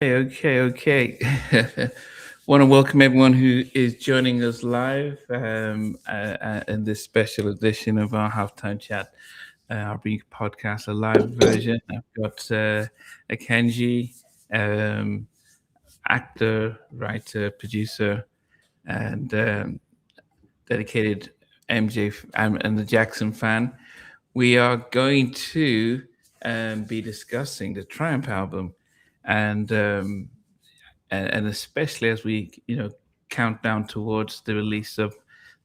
Okay. Want to welcome everyone who is joining us live in this special edition of our Halftime Chat R&B Podcast, a live version. I've got Akenji, um, actor, writer, producer, and dedicated and the Jackson fan. We are going to be discussing the Triumph album and and especially as we count down towards the release of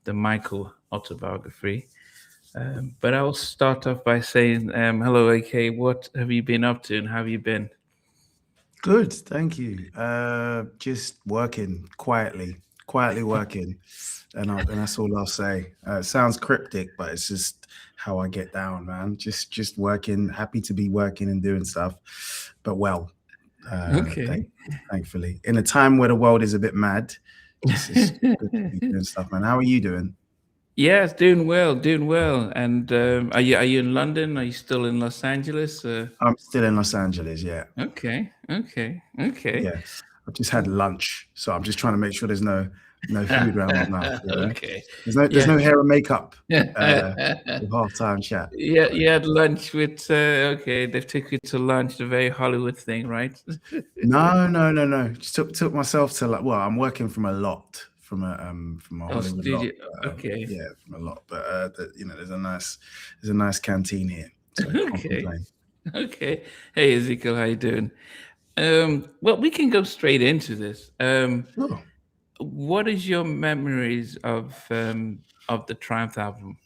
the Michael autobiography. But I'll start off by saying hello, AK. What have you been up to, and how have you been? Good, thank you. Just working quietly working, and that's all I'll say. It sounds cryptic, but it's just how I get down, man. Just working. Happy to be working and doing stuff, but well, Okay. thankfully, in a time where the world is a bit mad, it's good to be doing stuff, man. How are you doing? Yes, doing well, doing well. And are you in London? Are you still in Los Angeles? I'm still in Los Angeles, yeah. Okay. Yeah, I've just had lunch, so I'm just trying to make sure there's no food around my mouth. You know? Okay. There's no hair and makeup Yeah. with halftime chat. Yeah, you had lunch with okay, they took you to lunch, the very Hollywood thing, right? No. Just took myself to I'm working from a Oh, Hollywood lot. studio. Okay. Yeah, from a lot. But there's a nice canteen here, so I can't Okay. complain. Okay. Hey Ezekiel, how you doing? Well, we can go straight into this. Sure. What is your memories of the Triumph album?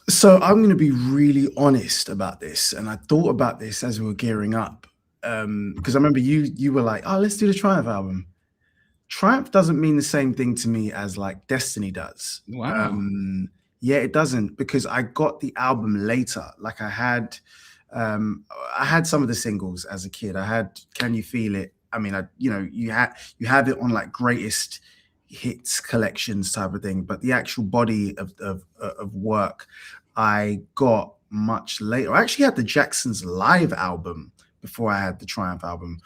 So I'm going to be really honest about this, and I thought about this as we were gearing up, because I remember you were like, "Oh, let's do the Triumph album." Triumph doesn't mean the same thing to me as like Destiny does. Wow. Yeah, it doesn't, because I got the album later. Like I had some of the singles as a kid. I had Can You Feel It? I mean, you have it on like greatest hits collections type of thing, but the actual body of work I got much later. I actually had the Jacksons live album before I had the Triumph album.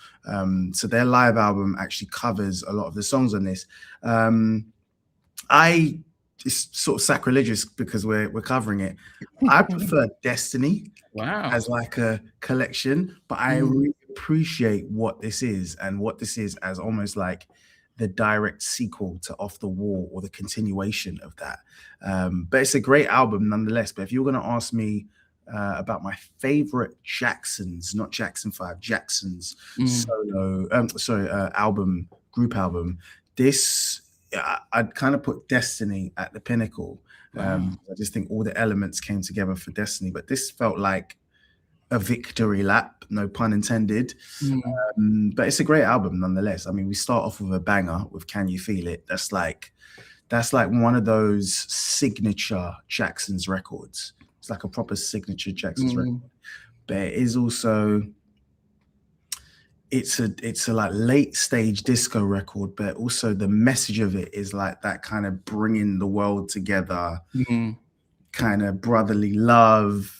So their live album actually covers a lot of the songs on this. I It's sort of sacrilegious because we're covering it. I prefer Destiny Wow. as like a collection, but I really appreciate what this is, and what this is as almost like the direct sequel to Off the Wall, or the continuation of that. But it's a great album nonetheless. But if you're going to ask me about my favorite Jacksons, not Jackson 5, Jacksons group album, this I'd kind of put Destiny at the pinnacle. Wow. I just think all the elements came together for Destiny, but this felt like a victory lap, no pun intended. But it's a great album nonetheless. I mean, we start off with a banger with Can You Feel It? That's like one of those signature Jacksons records. It's like a proper signature Jacksons record. But it is also, it's a like late stage disco record, but also the message of it is like that kind of bringing the world together, kind of brotherly love,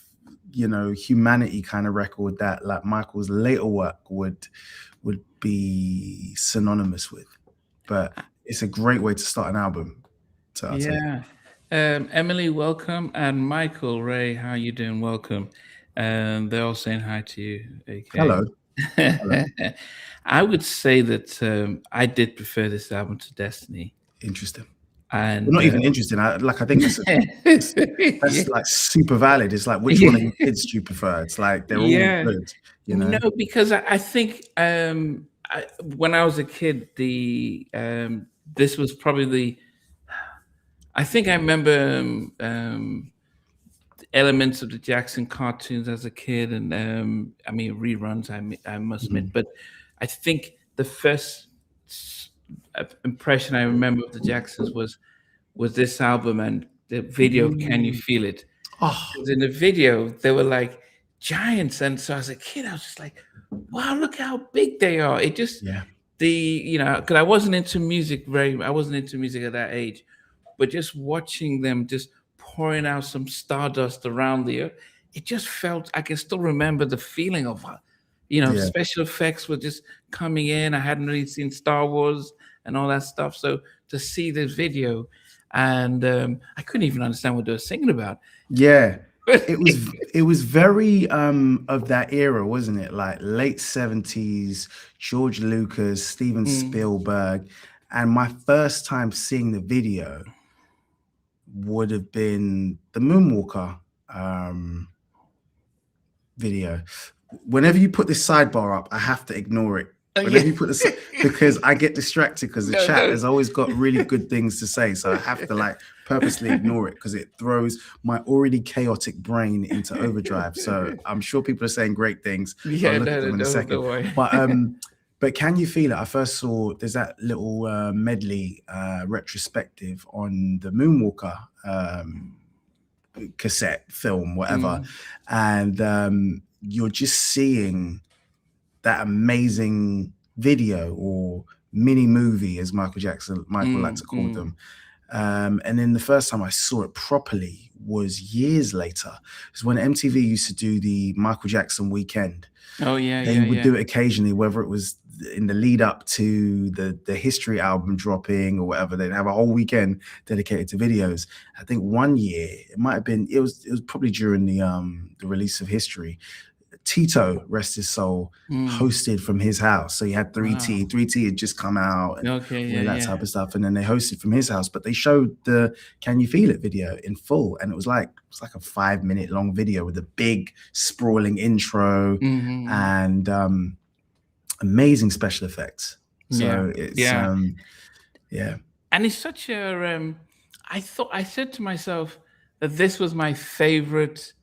humanity kind of record that like Michael's later work would be synonymous with. But it's a great way to start an album. So I'll say. Yeah. Emily, welcome, and Michael Ray, how you doing? Welcome. They're all saying hi to you. Okay. Hello. Hello. I would say that I did prefer this album to Destiny, Interesting. and Well, not even interesting. I think that's yeah. like super valid. It's like, which one of your kids do you prefer? It's like they're all Yeah. good, No, because I think when I was a kid, this was probably I think I remember elements of the Jackson cartoons as a kid, and I mean reruns. I must admit, but I think the first impression I remember of the Jacksons was this album and the video of Can You Feel It? Oh, Because in the video they were like giants, and so as a kid I was just like, wow, look how big they are. It just yeah. because I wasn't into music at that age, but just watching them just pouring out some stardust around the earth, it just felt, I can still remember the feeling of Yeah. special effects were just coming in. I hadn't really seen Star Wars and all that stuff. So to see this video, and I couldn't even understand what they were singing about. Yeah. It was very of that era, wasn't it? Like late 70s, George Lucas, Steven Mm, Spielberg. And my first time seeing the video would have been the Moonwalker video. Whenever you put this sidebar up, I have to ignore it. Whenever yeah. you put this, because I get distracted because the No, chat no. has always got really good things to say. So I have to like purposely ignore it because it throws my already chaotic brain into overdrive. So I'm sure people are saying great things. I'll Yeah, look at no, them no, in a no, second. no way. But Can You Feel It? I first saw there's that little medley retrospective on the Moonwalker cassette film, whatever, Mm, and you're just seeing that amazing video or mini movie, as Michael likes to call mm. them. And then the first time I saw it properly was years later. It's when MTV used to do the Michael Jackson weekend. Oh yeah, They yeah, would yeah. do it occasionally, whether it was in the lead up to the History album dropping or whatever. They'd have a whole weekend dedicated to videos. I think one year it might have been. It was probably during the release of History. Tito, rest his soul, Mm, hosted from his house. So he had 3T. wow. 3T had just come out and Okay, all yeah, of that yeah. type of stuff. And then they hosted from his house, but they showed the Can You Feel It video in full. And it was like a 5-minute long video with a big sprawling intro Hmm. and amazing special effects. Yeah, So it's yeah. yeah. And it's such a I said to myself that this was my favorite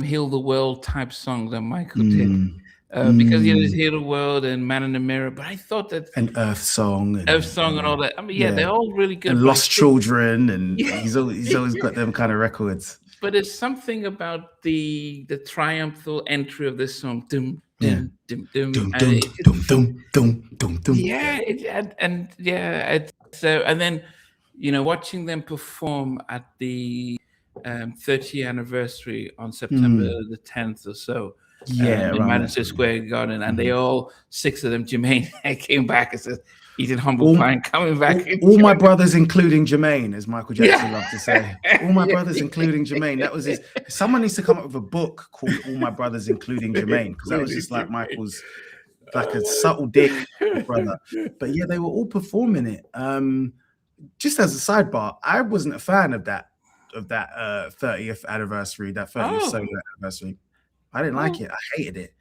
heal the world type song that Michael did. Mm, Because there's mm, Heal the World and Man in the Mirror, but I thought that an Earth song Earth and Song and all that. I mean, yeah, yeah. they're all really good, And but I Lost think Children, and yeah, he's always got them kind of records. but there's something about the triumphal entry of this song, dum Yeah. dum dum dum, Dum and dum it just dum dum dum dum dum. yeah, and yeah, it's and then watching them perform at the 30th anniversary on September Mm. the 10th or so Yeah, in around that Madison time. Square Garden, and they Mhm. all six of them, Jermaine, came back and said he's in humble All, pie coming back. all my brothers, including Jermaine, as Michael Jackson Yeah. loved to say. All my Yeah. brothers, including Jermaine. That was his. Someone needs to come up with a book called "All My Brothers, Including Jermaine," because that was just like Michael's, like a subtle dig at his brother. But yeah, they were all performing it. Just as a sidebar, I wasn't a fan of that 30th anniversary, that 30th Oh, solo anniversary. I didn't like oh, it. I hated it.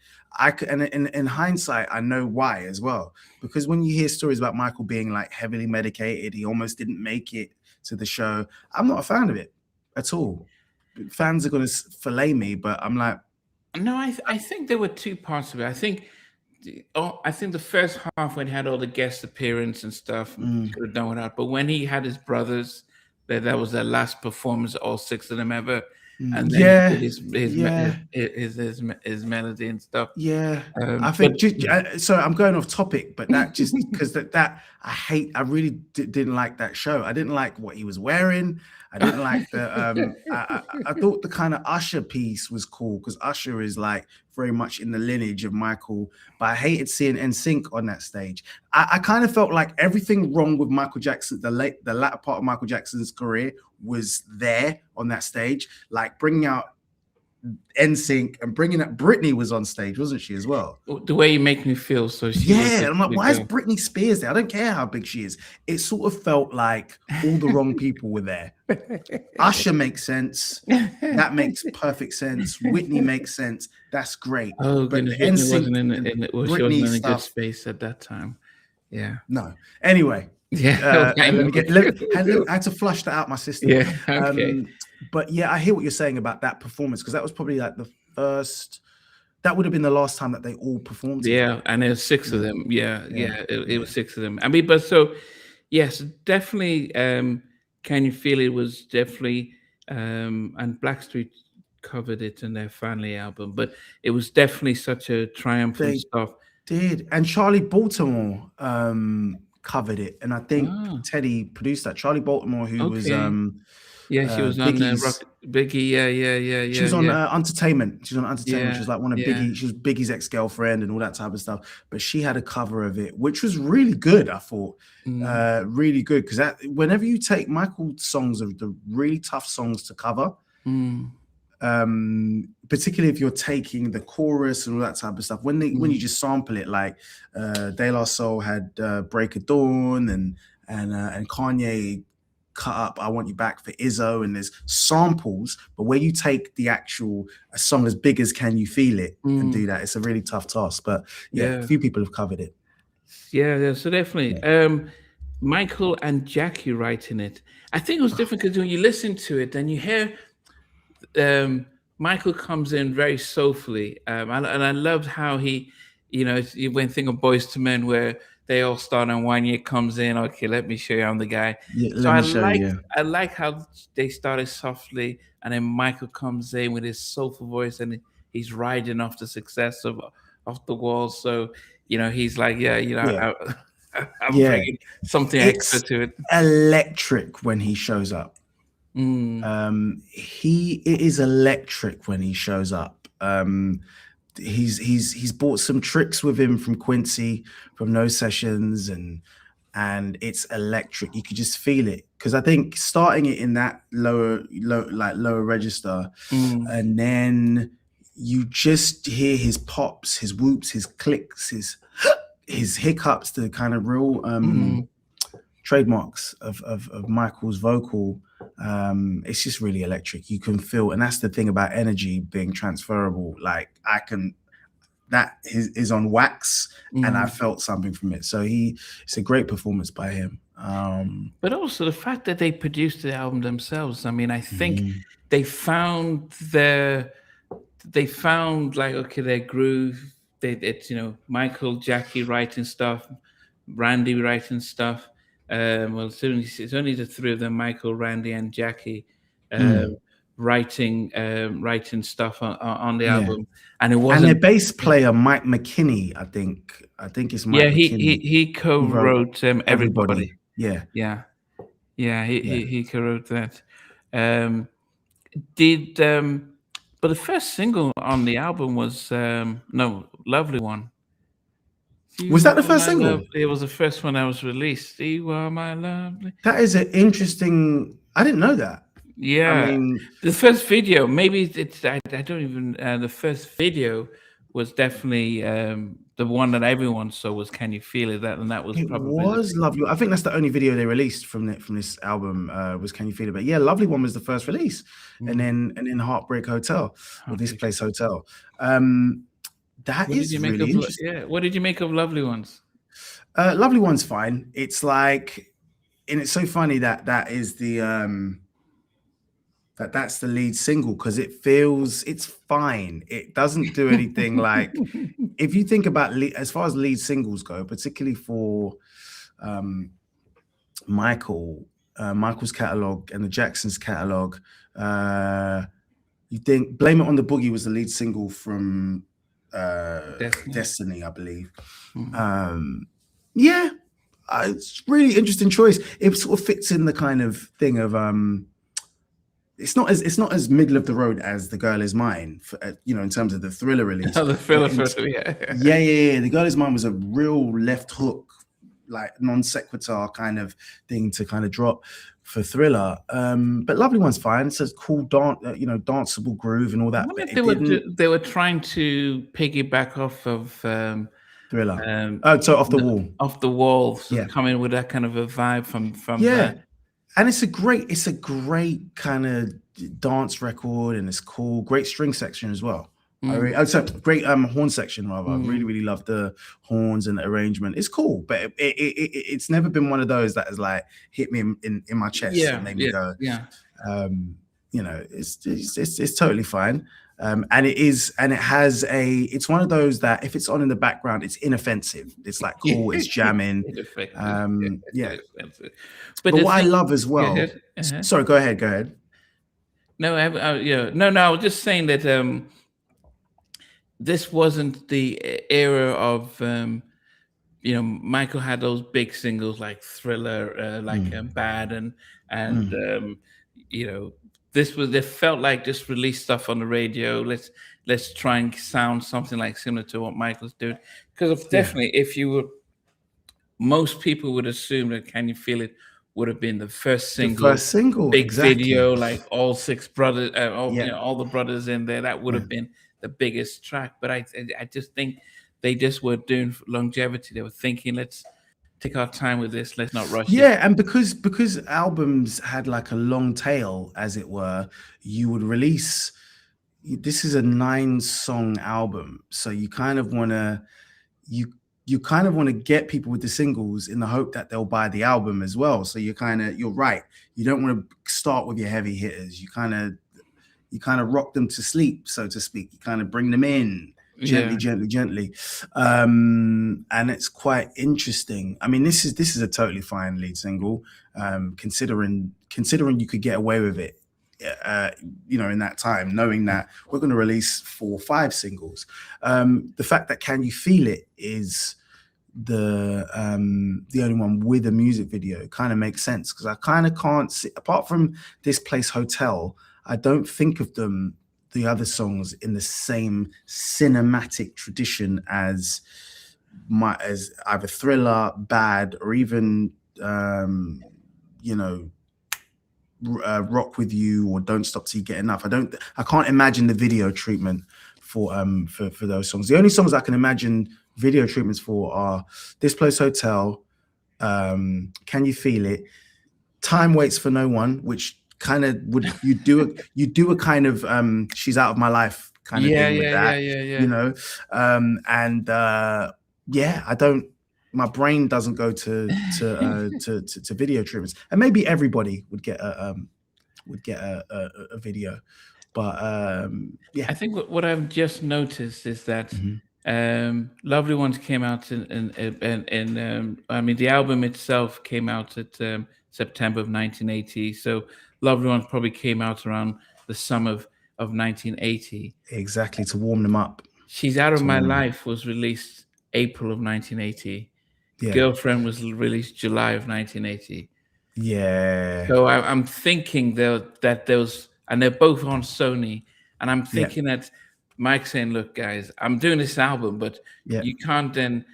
And in hindsight, I know why as well. Because when you hear stories about Michael being like heavily medicated, he almost didn't make it to the show. I'm not a fan of it at all. Fans are going to fillet me, but I'm like, no, I think there were two parts of it. I think the first half when he had all the guest appearance and stuff mm, could have done without. But when he had his brothers, that was their last performance, all six of them ever, and then he did yeah, yeah. his melody and stuff. Yeah, I But think. Sorry, I'm going off topic, but that just because that I really didn't like that show. I didn't like what he was wearing. I didn't like the. I thought the kind of Usher piece was cool because Usher is like very much in the lineage of Michael, but I hated seeing NSYNC on that stage. I kind of felt like everything wrong with Michael Jackson, the latter part of Michael Jackson's career was there on that stage, like bringing out NSYNC and bringing up Britney was on stage, wasn't she as well? the way you make me feel, so she was Yeah, the I'm like, the why is girl. Britney Spears there? I don't care how big she is. It sort of felt like all the wrong people were there. Usher makes sense. That makes perfect sense. Whitney makes sense. That's great. Oh But goodness, the Whitney NSYNC wasn't and well, she wasn't Britney in a good stuff, space at that time. Yeah. no. Anyway, Yeah. I let know. me I had to flush that out my system. Yeah. Okay. But yeah, I hear what you're saying about that performance because that was probably like the first. That would have been the last time that they all performed together. Yeah, and there's six of Yeah, them. Yeah, yeah, yeah, it yeah. was six of them. I mean, but so yes, definitely. Can you feel it was definitely, and Blackstreet covered it in their Family album, but it was definitely such a triumphant They stuff. did, and Charlie Baltimore covered it, and I think Ah, Teddy produced that. Charlie Baltimore, who was okay. Yeah, she was on Rock Biggie's. Biggie. Yeah, yeah, yeah, She yeah, was on yeah, Entertainment. She was on Entertainment. She yeah, was like one of yeah. Biggie. She was Biggie's ex-girlfriend and all that type of stuff. But she had a cover of it, which was really good. I thought, Mm, really good, because that whenever you take Michael songs of the really tough songs to cover, mm, particularly if you're taking the chorus and all that type of stuff, when mm, you just sample it, like De La Soul had Break of Dawn, and Kanye cut up I Want You Back for Izzo, and there's samples, but where you take the actual a song as big as Can You Feel It and mm. do that, it's a really tough task. But yeah, a Yeah, few people have covered it. yeah, yeah. So definitely, Yeah. Michael and Jackie writing it. I think it was different because when you listen to it, then you hear Michael comes in very soulfully, and I loved how he, you when think of Boys to Men, where they all start and Wanye comes in. Okay, let me show you I'm the guy. Yeah, So let me show you. Yeah. I like how they started softly, and then Michael comes in with his soulful voice, and he's riding off the success of the wall. So he's like, yeah, Yeah. I'm Yeah. bringing something extra It's to it. electric when he shows up. Mm, It is electric when he shows up. He's brought some tricks with him from Quincy, from No Sessions, and it's electric. You could just feel it, because I think starting it in that lower register, mm, and then you just hear his pops, his whoops, his clicks, his hiccups, the kind of real mm. trademarks of Michael's vocal. It's just really electric. You can feel, and that's the thing about energy being transferable. Like that is on wax, and I Mm. felt something from it. So it's a great performance by him. But also the fact that they produced the album themselves. I mean, I think Mhm. they found like, okay, their groove. It's Michael, Jackie writing stuff, Randy writing stuff. Well, it's only the three of them: Michael, Randy, and Jackie, Mm. um, writing stuff on the Yeah, album. And it and their wasn't. bass player Mike McKinney, I think it's Yeah, Mike he McKinney. he He wrote co-wrote Everybody. Everybody. Yeah, Yeah, yeah, he yeah. he he co-wrote that. Um, did but the first single on the album was no, Lovely One. Was You that the are first my single? lovely. It was the first one that was released. You are my lovely. That is an interesting. I didn't know that. I Yeah, mean, the first video. Maybe it's I don't even. The first video was definitely the one that everyone saw was "Can You Feel It?" That, and that was it probably the was single. lovely. I think that's the only video they released from this album. Was Can You Feel It? But yeah, Lovely One was the first release, and Mm, then Heartbreak Hotel, or This Heartbreak. Place Hotel. That What did you is make really of? interesting. Yeah, what did you make of Lovely Ones? Lovely One's fine. It's like, and it's so funny that is the that's the lead single, because it's fine. It doesn't do anything like, if you think about as far as lead singles go, particularly for um, Michael's catalog and the Jacksons catalog. You think Blame It on the Boogie was the lead single from Definitely. Destiny, I believe. Mhm. Yeah, it's really interesting choice. It sort of fits in the kind of thing of it's not as middle of the road as The Girl Is Mine, in terms of the Thriller release. Oh, the But filler first, yeah. yeah, The Girl Is Mine was a real left hook, like non sequitur kind of thing to kind of drop for Thriller. But Lovely One's fine. It's a cool danceable groove and all I that, wonder but if it didn't. they were trying to piggyback off of Thriller. um, Oh, so Off the Wall. off the wall, so Yeah, coming with that kind of a vibe from yeah. that. And it's a great kind of dance record, and it's cool. Great string section as well. Mm, Sorry, great horn section rather. I mm, really love the horns and the arrangement. It's cool, but it's never been one of those that has like hit me in my chest and yeah, made me yeah, go. yeah. It's totally fine. It's one of those that if it's on in the background, it's inoffensive. It's like cool, it's jamming. Ineffective. Yeah, Yeah. ineffective. But But the what I thing, love as go well. ahead. Uh-huh. Sorry, go ahead. Go ahead. No, yeah, no. I was just saying that this wasn't the era of Michael had those big singles like Thriller, like Mm, Bad, and mm, you know, this was, they felt like just release stuff on the radio. Let's try and sound something like similar to what Michael's doing. Because Yeah. definitely, if you were, most people would assume that Can You Feel It would have been the first The single, first single, big exactly. video, like all six brothers, all, Yeah. all the brothers in there. That would Yeah. have been the biggest track. But I just think they just were doing longevity. They were thinking, let's take our time with this. Let's not rush it. Yeah, and because albums had like a long tail, as it were, you would release. This is a 9-song album, so you you kind of want to get people with the singles in the hope that they'll buy the album as well. So you're right. You don't want to start with your heavy hitters. You kind of rock them to sleep, so to speak. You kind of bring them in gently, Yeah. gently, gently. And it's quite interesting. I mean, this is a totally fine lead single, considering you could get away with it, in that time, knowing that we're going to release 4 or 5 singles. The fact that Can You Feel It is the only one with a music video kind of makes sense, because I kind of can't see, apart from This Place Hotel, I don't think of the other songs in the same cinematic tradition as either Thriller, Bad, or even Rock With You or Don't Stop Till You Get Enough. I can't imagine the video treatment for those songs. The only songs I can imagine video treatments for are This Place Hotel, Can You Feel It, Time Waits for No One, which kind of you do a kind of She's Out of My Life kind of thing with that, I don't, my brain doesn't go to video treatments, and maybe everybody would get a video, but I think what I've just noticed is that Mhm. Lovely Ones came out I mean, the album itself came out at September of 1980. So Lovely Ones probably came out around the summer of 1980. Exactly, to warm them up. She's Out of To My warm them up. Life was released April of 1980. Yeah. Girlfriend was released July of 1980. Yeah. So I'm thinking that there was, and they're both on Sony, and I'm Yeah. thinking that Mike's saying, "Look, guys, I'm doing this album, but Yeah. you can't then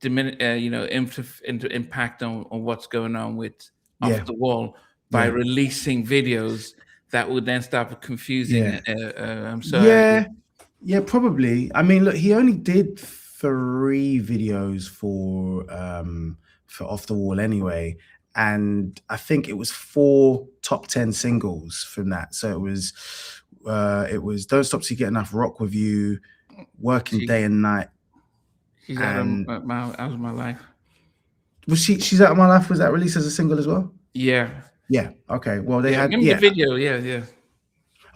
diminish, impact on what's going on with Yeah. Off the Wall by Yeah. releasing videos that would then start confusing." Yeah. So Yeah, probably. I mean, look, he only did 3 videos for Off the Wall anyway, and I think it was 4 top 10 singles from that. So it was Don't Stop Till You Get Enough, Rock With You, Working Day and Night. She's and out of my life. Was She's Out of My Life, was that released as a single as well? Yeah. Yeah. Okay. Well, they had the video. Yeah.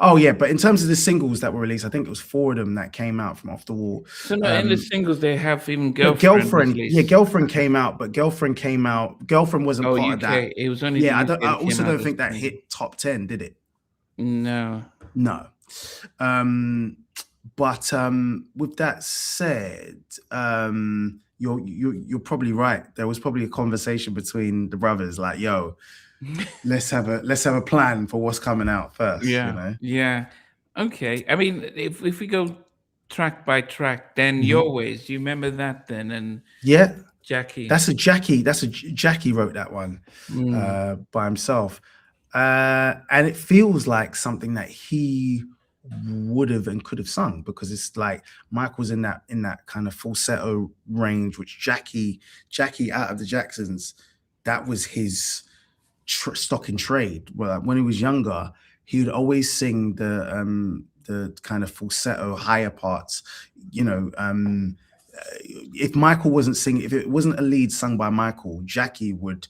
Oh yeah, but in terms of the singles that were released, I think it was 4 of them that came out from Off the Wall. So no, in the singles they have even Girlfriend. Yeah, Girlfriend came out, but Girlfriend wasn't part of that. It was only. Yeah, I also don't think that hit top 10, did it? No. But with that said, you're probably right. There was probably a conversation between the brothers, like, yo, let's have a plan for what's coming out first. Yeah. Okay. I mean, if we go track by track, then Your Ways. Do you remember that then? And yeah, Jackie. Jackie wrote that one by himself, and it feels like something that he would have and could have sung, because it's like Michael's in that kind of falsetto range, which Jackie out of the Jacksons, that was his stock in trade. Well, when he was younger, he would always sing the kind of falsetto higher parts. If Michael wasn't singing, if it wasn't a lead sung by Michael, Jackie would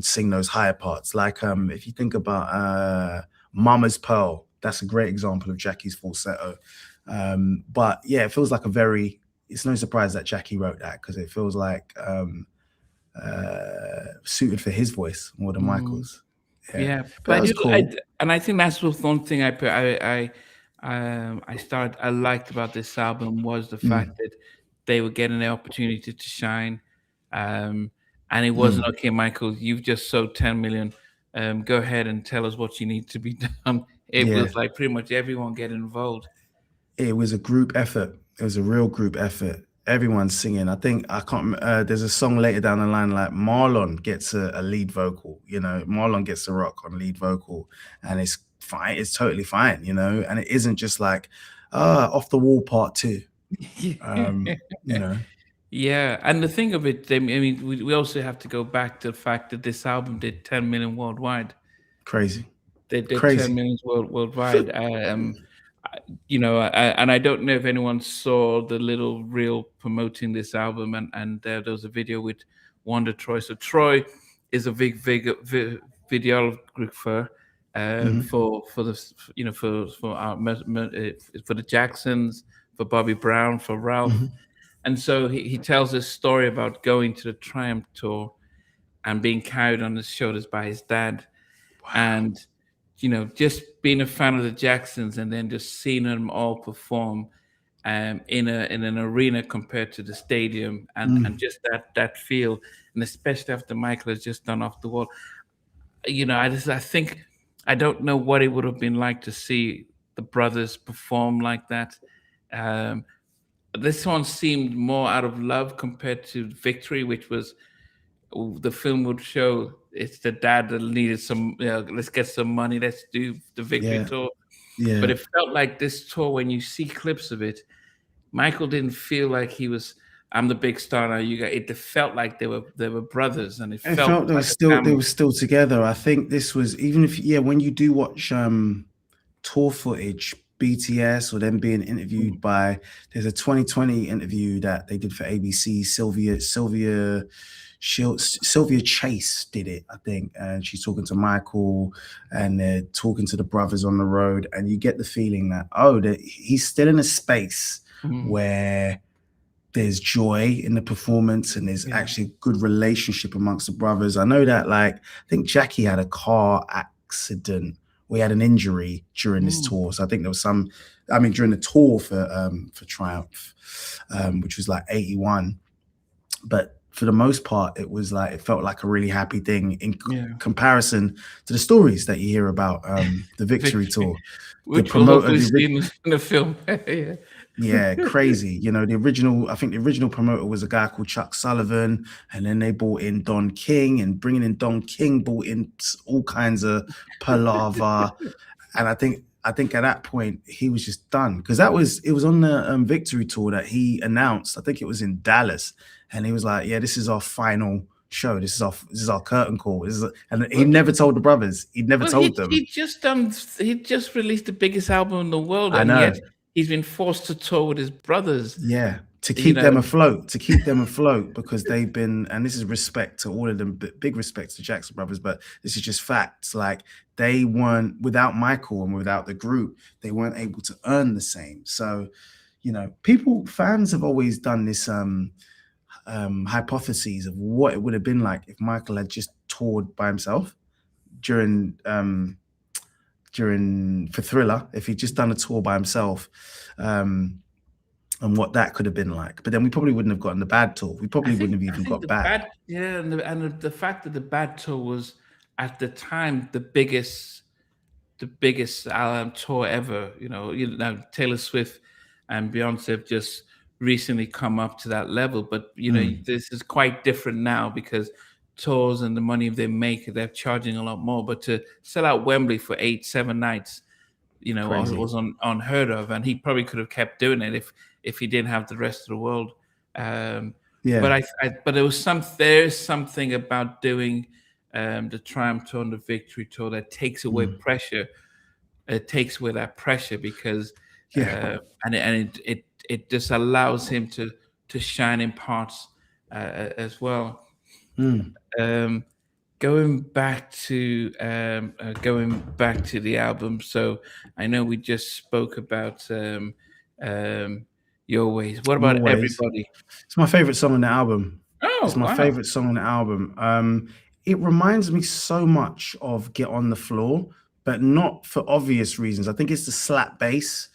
sing those higher parts. Like if you think about Mama's Pearl, that's a great example of Jackie's falsetto. But yeah, it feels like it's no surprise that Jackie wrote that, because it feels like suited for his voice more than Michael's. Yeah, but that was cool. And I think that's the one thing I liked about this album was the fact that they were getting the opportunity to shine, and it wasn't okay, Michael, you've just sold 10 million Go ahead and tell us what you need to be done. It Yeah, was like pretty much everyone getting involved. it was a group effort. It was a real group effort. Everyone's singing. I think I can't. There's a song later down the line like Marlon gets a lead vocal. You know, Marlon gets the rock on lead vocal, and it's fine. It's totally fine. You know, and it isn't just like off the wall part two. You know, Yeah, and the thing of it, I mean, we also have to go back to the fact that this album did 10 million worldwide. crazy, They did 10 crazy. million worldwide. You know, and I don't know if anyone saw the little reel promoting this album, and there was a video with Wanda Troy. So Troy is a big videographer Mhm, for the for the Jacksons, for Bobby Brown, for Ralph. mhm. And so he tells this story about going to the Triumph tour and being carried on his shoulders by his dad. Wow. And, you know, just being a fan of the Jacksons and then just seeing them all perform in an arena compared to the stadium, and Mm. just that feel, and especially after Michael has just done Off the Wall. You know, I think I don't know what it would have been like to see the brothers perform like that. Um, this one seemed more out of love compared to Victory, which was the film would show it's the dad that needed some, you know, let's get some money, let's do the Victory Yeah, tour. But yeah. it felt like this tour, when you see clips of it, Michael didn't feel like he was, I'm the big star now. You got it. Felt like they were brothers, and it I felt felt like a they family. were still together. I think this was even if yeah, when you do watch tour footage, BTS or them being Mm, interviewed by there's a 2020 interview that they did for ABC. Sylvia Chase did it, I think, and she's talking to Michael, and they're talking to the brothers on the road, and you get the feeling that that he's still in a space mm, where there's joy in the performance and there's yeah. actually a good relationship amongst the brothers. I know that I think Jackie had a car accident. We had an injury during this Mm, tour. So I think there was during the tour for Triumph, which was like 81. But for the most part, it felt like a really happy thing in yeah. comparison to the stories that you hear about the Victory Victory, tour. The which we'll promoter, hopefully see in the film. Yeah. yeah, crazy. You know, I think the original promoter was a guy called Chuck Sullivan, and then they brought in Don King, and bringing in Don King brought in all kinds of palaver. And I think at that point he was just done because it was on the Victory tour that he announced. I think it was in Dallas, and he was like, "Yeah, this is our final show. This is our curtain call." And he Well, never told the brothers. He'd never well, told them. he just released the biggest album in the world, I and know. yet he's been forced to tour with his brothers. Yeah, to You keep know, them afloat, because they've been, and this is respect to all of them, big respect to Jackson Brothers, but this is just facts. Like they weren't without Michael and without the group, they weren't able to earn the same. So, you know, fans have always done this hypotheses of what it would have been like if Michael had just toured by himself during for Thriller, if he'd just done a tour by himself. And what that could have been like. But then we probably wouldn't have gotten the bad tour. We probably wouldn't have I even think got the bad. bad, yeah, and the fact that the bad tour was at the time the biggest tour ever. Taylor Swift and Beyonce have just recently come up to that level, but Mm, this is quite different now because tours and the money they make, they're charging a lot more. But to sell out Wembley for 8, 7 nights, crazy. was unheard of, and he probably could have kept doing it if he didn't have the rest of the world. Um, but Yeah. but there's something about doing the Triumph Tour and the Victory Tour that takes away Mm, pressure. It takes away that pressure because yeah. it just allows him to shine in parts as well. Mm. Um, going back to the album. So I know we just spoke about um, Your Ways. What Your about Ways. Everybody? It's my favorite song on the album. It's Oh, my wow. favorite song on the album. It reminds me so much of Get on the Floor, but not for obvious reasons. I think it's the slap bass.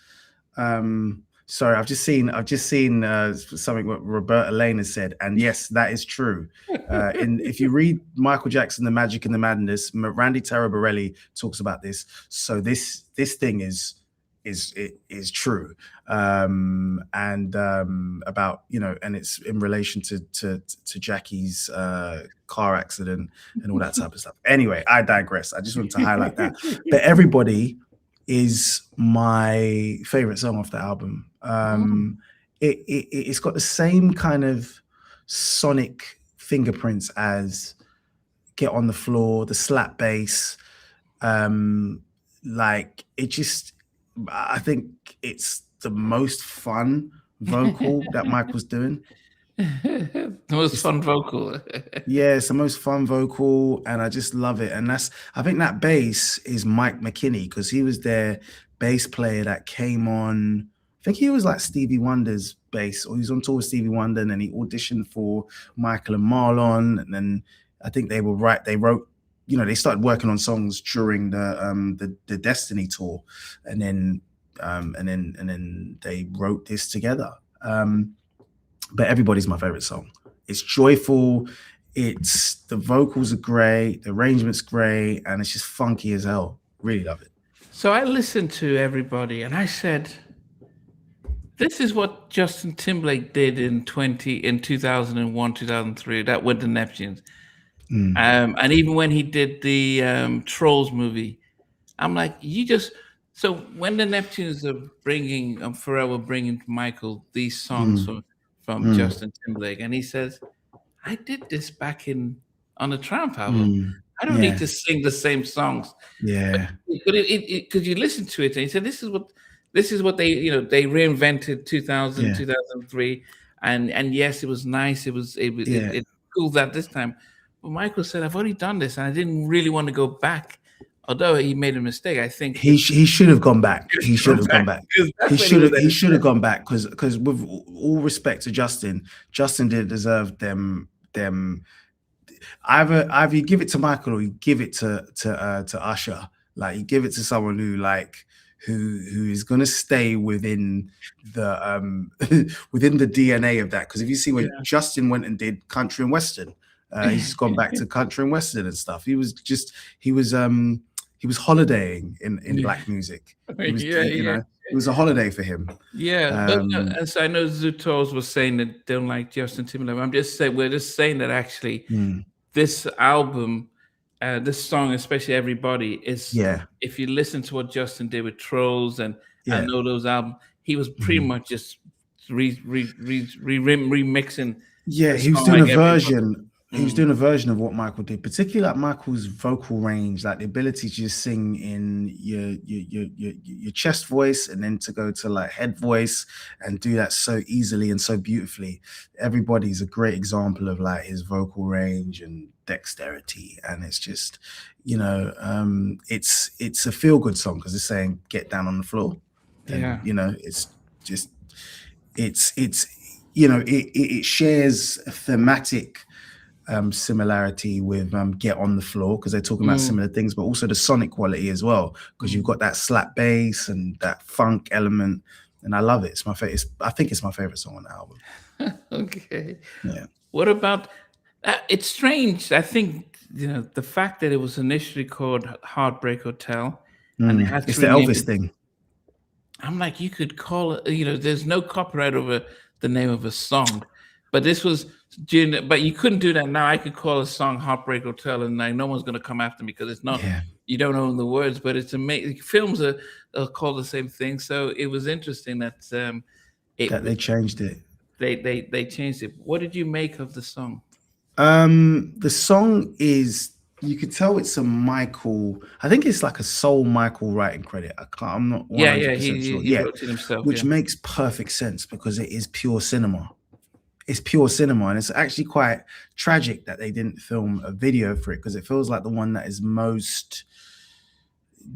Sorry, I've just seen something what Roberta Lane has said, and yes, that is true. If you read Michael Jackson, The Magic and the Madness, Randy Taraborelli talks about this. So this thing is true, and about, you know, and it's in relation to Jackie's car accident and all that type of stuff. Anyway, I digress. I just wanted to highlight that. But Everybody is my favorite song off the album. It's got the same kind of sonic fingerprints as Get on the Floor, the slap bass. Like, it just, I think it's the most fun vocal that Michael's doing. The most fun vocal. Yeah, it's the most fun vocal, and I just love it. And I think that bass is Mike McKinney, because he was their bass player that came on. I think he was like Stevie Wonder's bass, or he was on tour with Stevie Wonder, and then he auditioned for Michael and Marlon. And then I think they wrote, you know, they started working on songs during the Destiny tour, and then they wrote this together. But Everybody's my favorite song. It's joyful. The vocals are great. The arrangement's great. And it's just funky as hell. Really love it. So I listened to Everybody and I said, this is what Justin Timberlake did in 2001, 2003, that with the Neptunes. And even when he did the Trolls movie, I'm like, so when the Neptunes are bringing, Pharrell were bringing Michael these songs from Justin Timberlake, and he says, I did this back on the Tramp album. I don't need to sing the same songs. Yeah. But because you listen to it and he said, this is what they, you know, they reinvented 2000, 2003. And yes, it was nice. It cooled that this time. But Michael said, I've already done this and I didn't really want to go back. Although he made a mistake, I think he should have gone back. He should have gone back. He should have gone back, because with all respect to Justin didn't deserve them. Either you give it to Michael or you give it to Usher. Like, you give it to someone who is going to stay within the within the DNA of that. Because if you see when Justin went and did country and western, he's just gone back to country and western and stuff. He was holidaying in black music. It was a holiday for him. Yeah, and so I know Zutos was saying that they don't like Justin Timberlake. I'm just saying, we're just saying that actually this album, this song, especially Everybody, is if you listen to what Justin did with Trolls and I know those albums, he was pretty much just remixing. Yeah, he was doing a version. He was doing a version of what Michael did, particularly like Michael's vocal range, like the ability to just sing in your chest voice and then to go to like head voice and do that so easily and so beautifully. Everybody's a great example of like his vocal range and dexterity, and it's just, you know, it's a feel good song because it's saying get down on the floor. And, you know, it's just you know, it shares a thematic similarity with Get on the Floor, because they're talking about similar things, but also the sonic quality as well, because you've got that slap bass and that funk element, and I love it. It's my favorite. I think it's my favorite song on the album. Okay. Yeah. What about it's strange, I think, you know, the fact that it was initially called Heartbreak Hotel and it had it's the Elvis thing. I'm like, you could call it, you know, there's no copyright over the name of a song, but this was but you couldn't do that now. I could call a song Heartbreak Hotel and like no one's going to come after me because it's not, you don't own the words, but it's amazing. Films are called the same thing. So it was interesting that they changed it. They changed it. What did you make of the song? The song is, you could tell it's a Michael. I think it's like a soul Michael writing credit. I'm not 100% sure. He wrote it himself, which makes perfect sense because it is pure cinema. It's pure cinema, and it's actually quite tragic that they didn't film a video for it, because it feels like the one that is most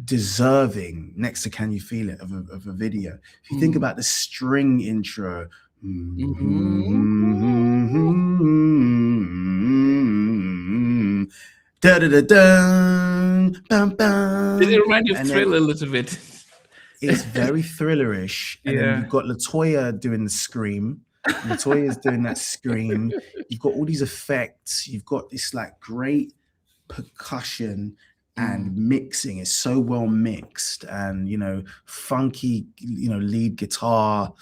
deserving next to Can You Feel It of a video. If you think about the string intro, da da da da, bam bam. Did it remind you of Thriller a little bit? it's very thrillerish, and then Yeah. you've got Latoya doing the scream. Latoya's doing that scream. You've got all these effects. You've got this like great percussion Mm, and mixing is so well mixed, and funky lead guitar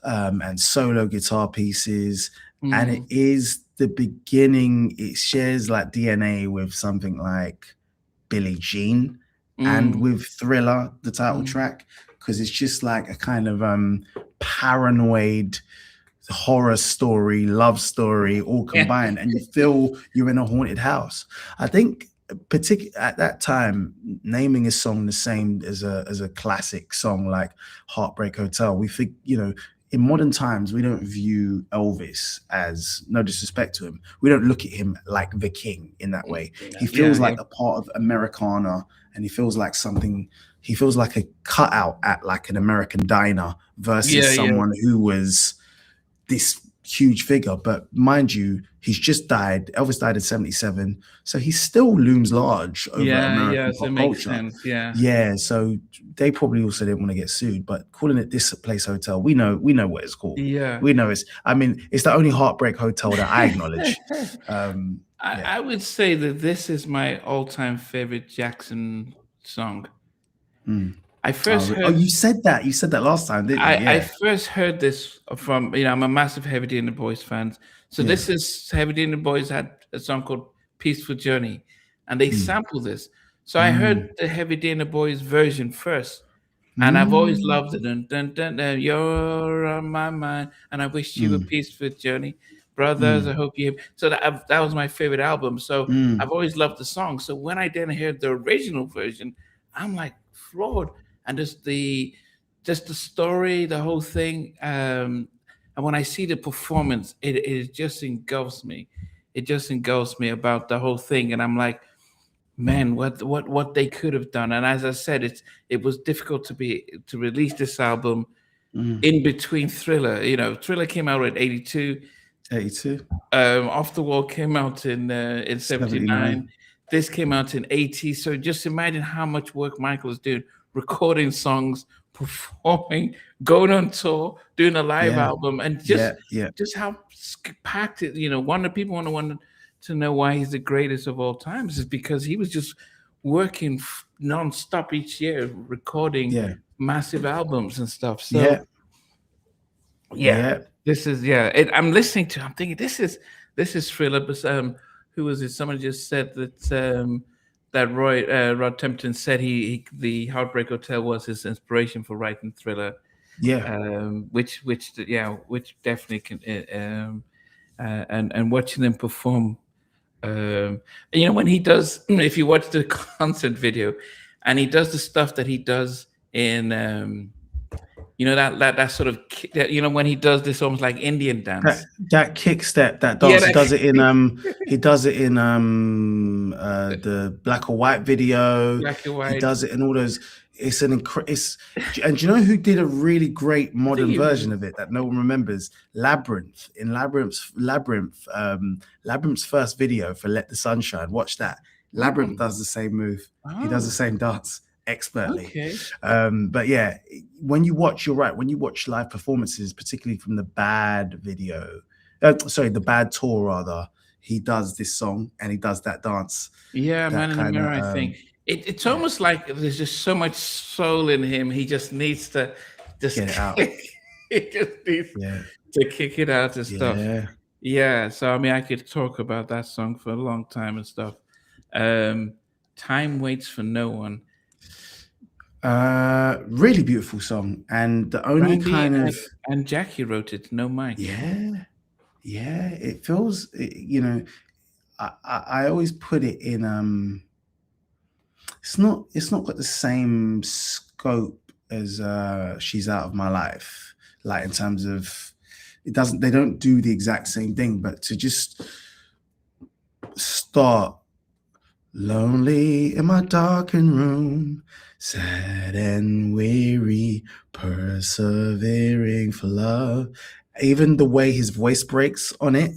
and solo guitar pieces, and it mm, is the beginning. It shares like DNA with something like Billie Jean and mm, with Thriller, the title mm. track, because it's just like a kind of paranoid horror story, love story, all Yeah. combined, and you feel you're in a haunted house. I think, particularly at that time, naming a song the same as a classic song like Heartbreak Hotel, we think, in modern times, we don't view Elvis as, no disrespect to him, we don't look at him like the king in that way. He Yeah. feels like a part of Americana, and he feels like something. He feels like a cutout at like an American diner versus Yeah. Yeah. someone who was this huge figure. But mind you, he's just died. Elvis died in 77. So he still looms large over Yeah. American Yeah. So it pop makes culture. sense. Yeah. Yeah. So they probably also didn't want to get sued, but calling it This Place Hotel, we know what it's called. Yeah. We know it's the only Heartbreak Hotel that I acknowledge. Yeah. I would say that this is my all-time favorite Jackson song. Mm. I first Oh, heard you said that. You said that last time, didn't you? I Yeah. first heard this from, I'm a massive Heavy D and the Boys fan. So Yeah. this is Heavy D and the Boys had a song called Peaceful Journey, and they Mm. sample this. So I heard Mm. the Heavy D and the Boys version first, and I've always Mm. loved it. Dun, dun, dun, dun, you're on my mind, and I wish you a Mm. peaceful journey. Brothers, I Mm. hope you. So that was my favorite album. So Mm. I've always loved the song. So when I then heard the original version, I'm like floored, and just the story, the whole thing. And when I see the performance, it just engulfs me. It just engulfs me about the whole thing, and I'm like, man, what they could have done. And as I said, it was difficult to release this album Mm. in between Thriller. Thriller came out in '82. 82. Off the Wall came out in '79. 79. This came out in '80. So just imagine how much work Michael is doing, recording songs, performing, going on tour, doing a live Yeah. album, and Yeah. Yeah. just how packed it. One of the people want to know why he's the greatest of all times is because he was just working non-stop each year, recording Yeah. massive albums and stuff. So Yeah. yeah, Yeah. this is I'm listening to. I'm thinking this is Thriller, but who was it? Someone just said that Rod Temperton said the Heartbreak Hotel was his inspiration for writing Thriller. Yeah. Which definitely can and watching them perform. When he does, if you watch the concert video, and he does the stuff that he does in that sort of when he does this almost like Indian That dance. that kick step, that Yeah, dance, he does it in the Black or White video. black and He white. does it in all those. It's and do you know who did a really great modern Thingy version was- of it that no one remembers? Labyrinth. In Labyrinth's first video for Let the Sun Shine. Watch that. Labyrinth does the same move. He does the same dance expertly. Okay. But yeah, when you watch, you're right. When you watch live performances, particularly from the Bad video, the Bad tour rather, he does this song and he does that dance. Yeah, That Man in the kinda, Mirror. I think it's almost like there's just so much soul in him. He just needs to just Get it out. He just needs Yeah, to kick it out and stuff. yeah. Yeah. So I mean, I could talk about that song for a long time and stuff. Time Waits for No One. Really beautiful song, and the only Randy kind and, of and Jackie wrote it. No Mike. yeah, it feels. I always put it in. It's not got the same scope as She's Out of My Life, like in terms of they don't do the exact same thing, but to just start lonely in my darkened room, sad and weary, persevering for love. Even the way his voice breaks on it,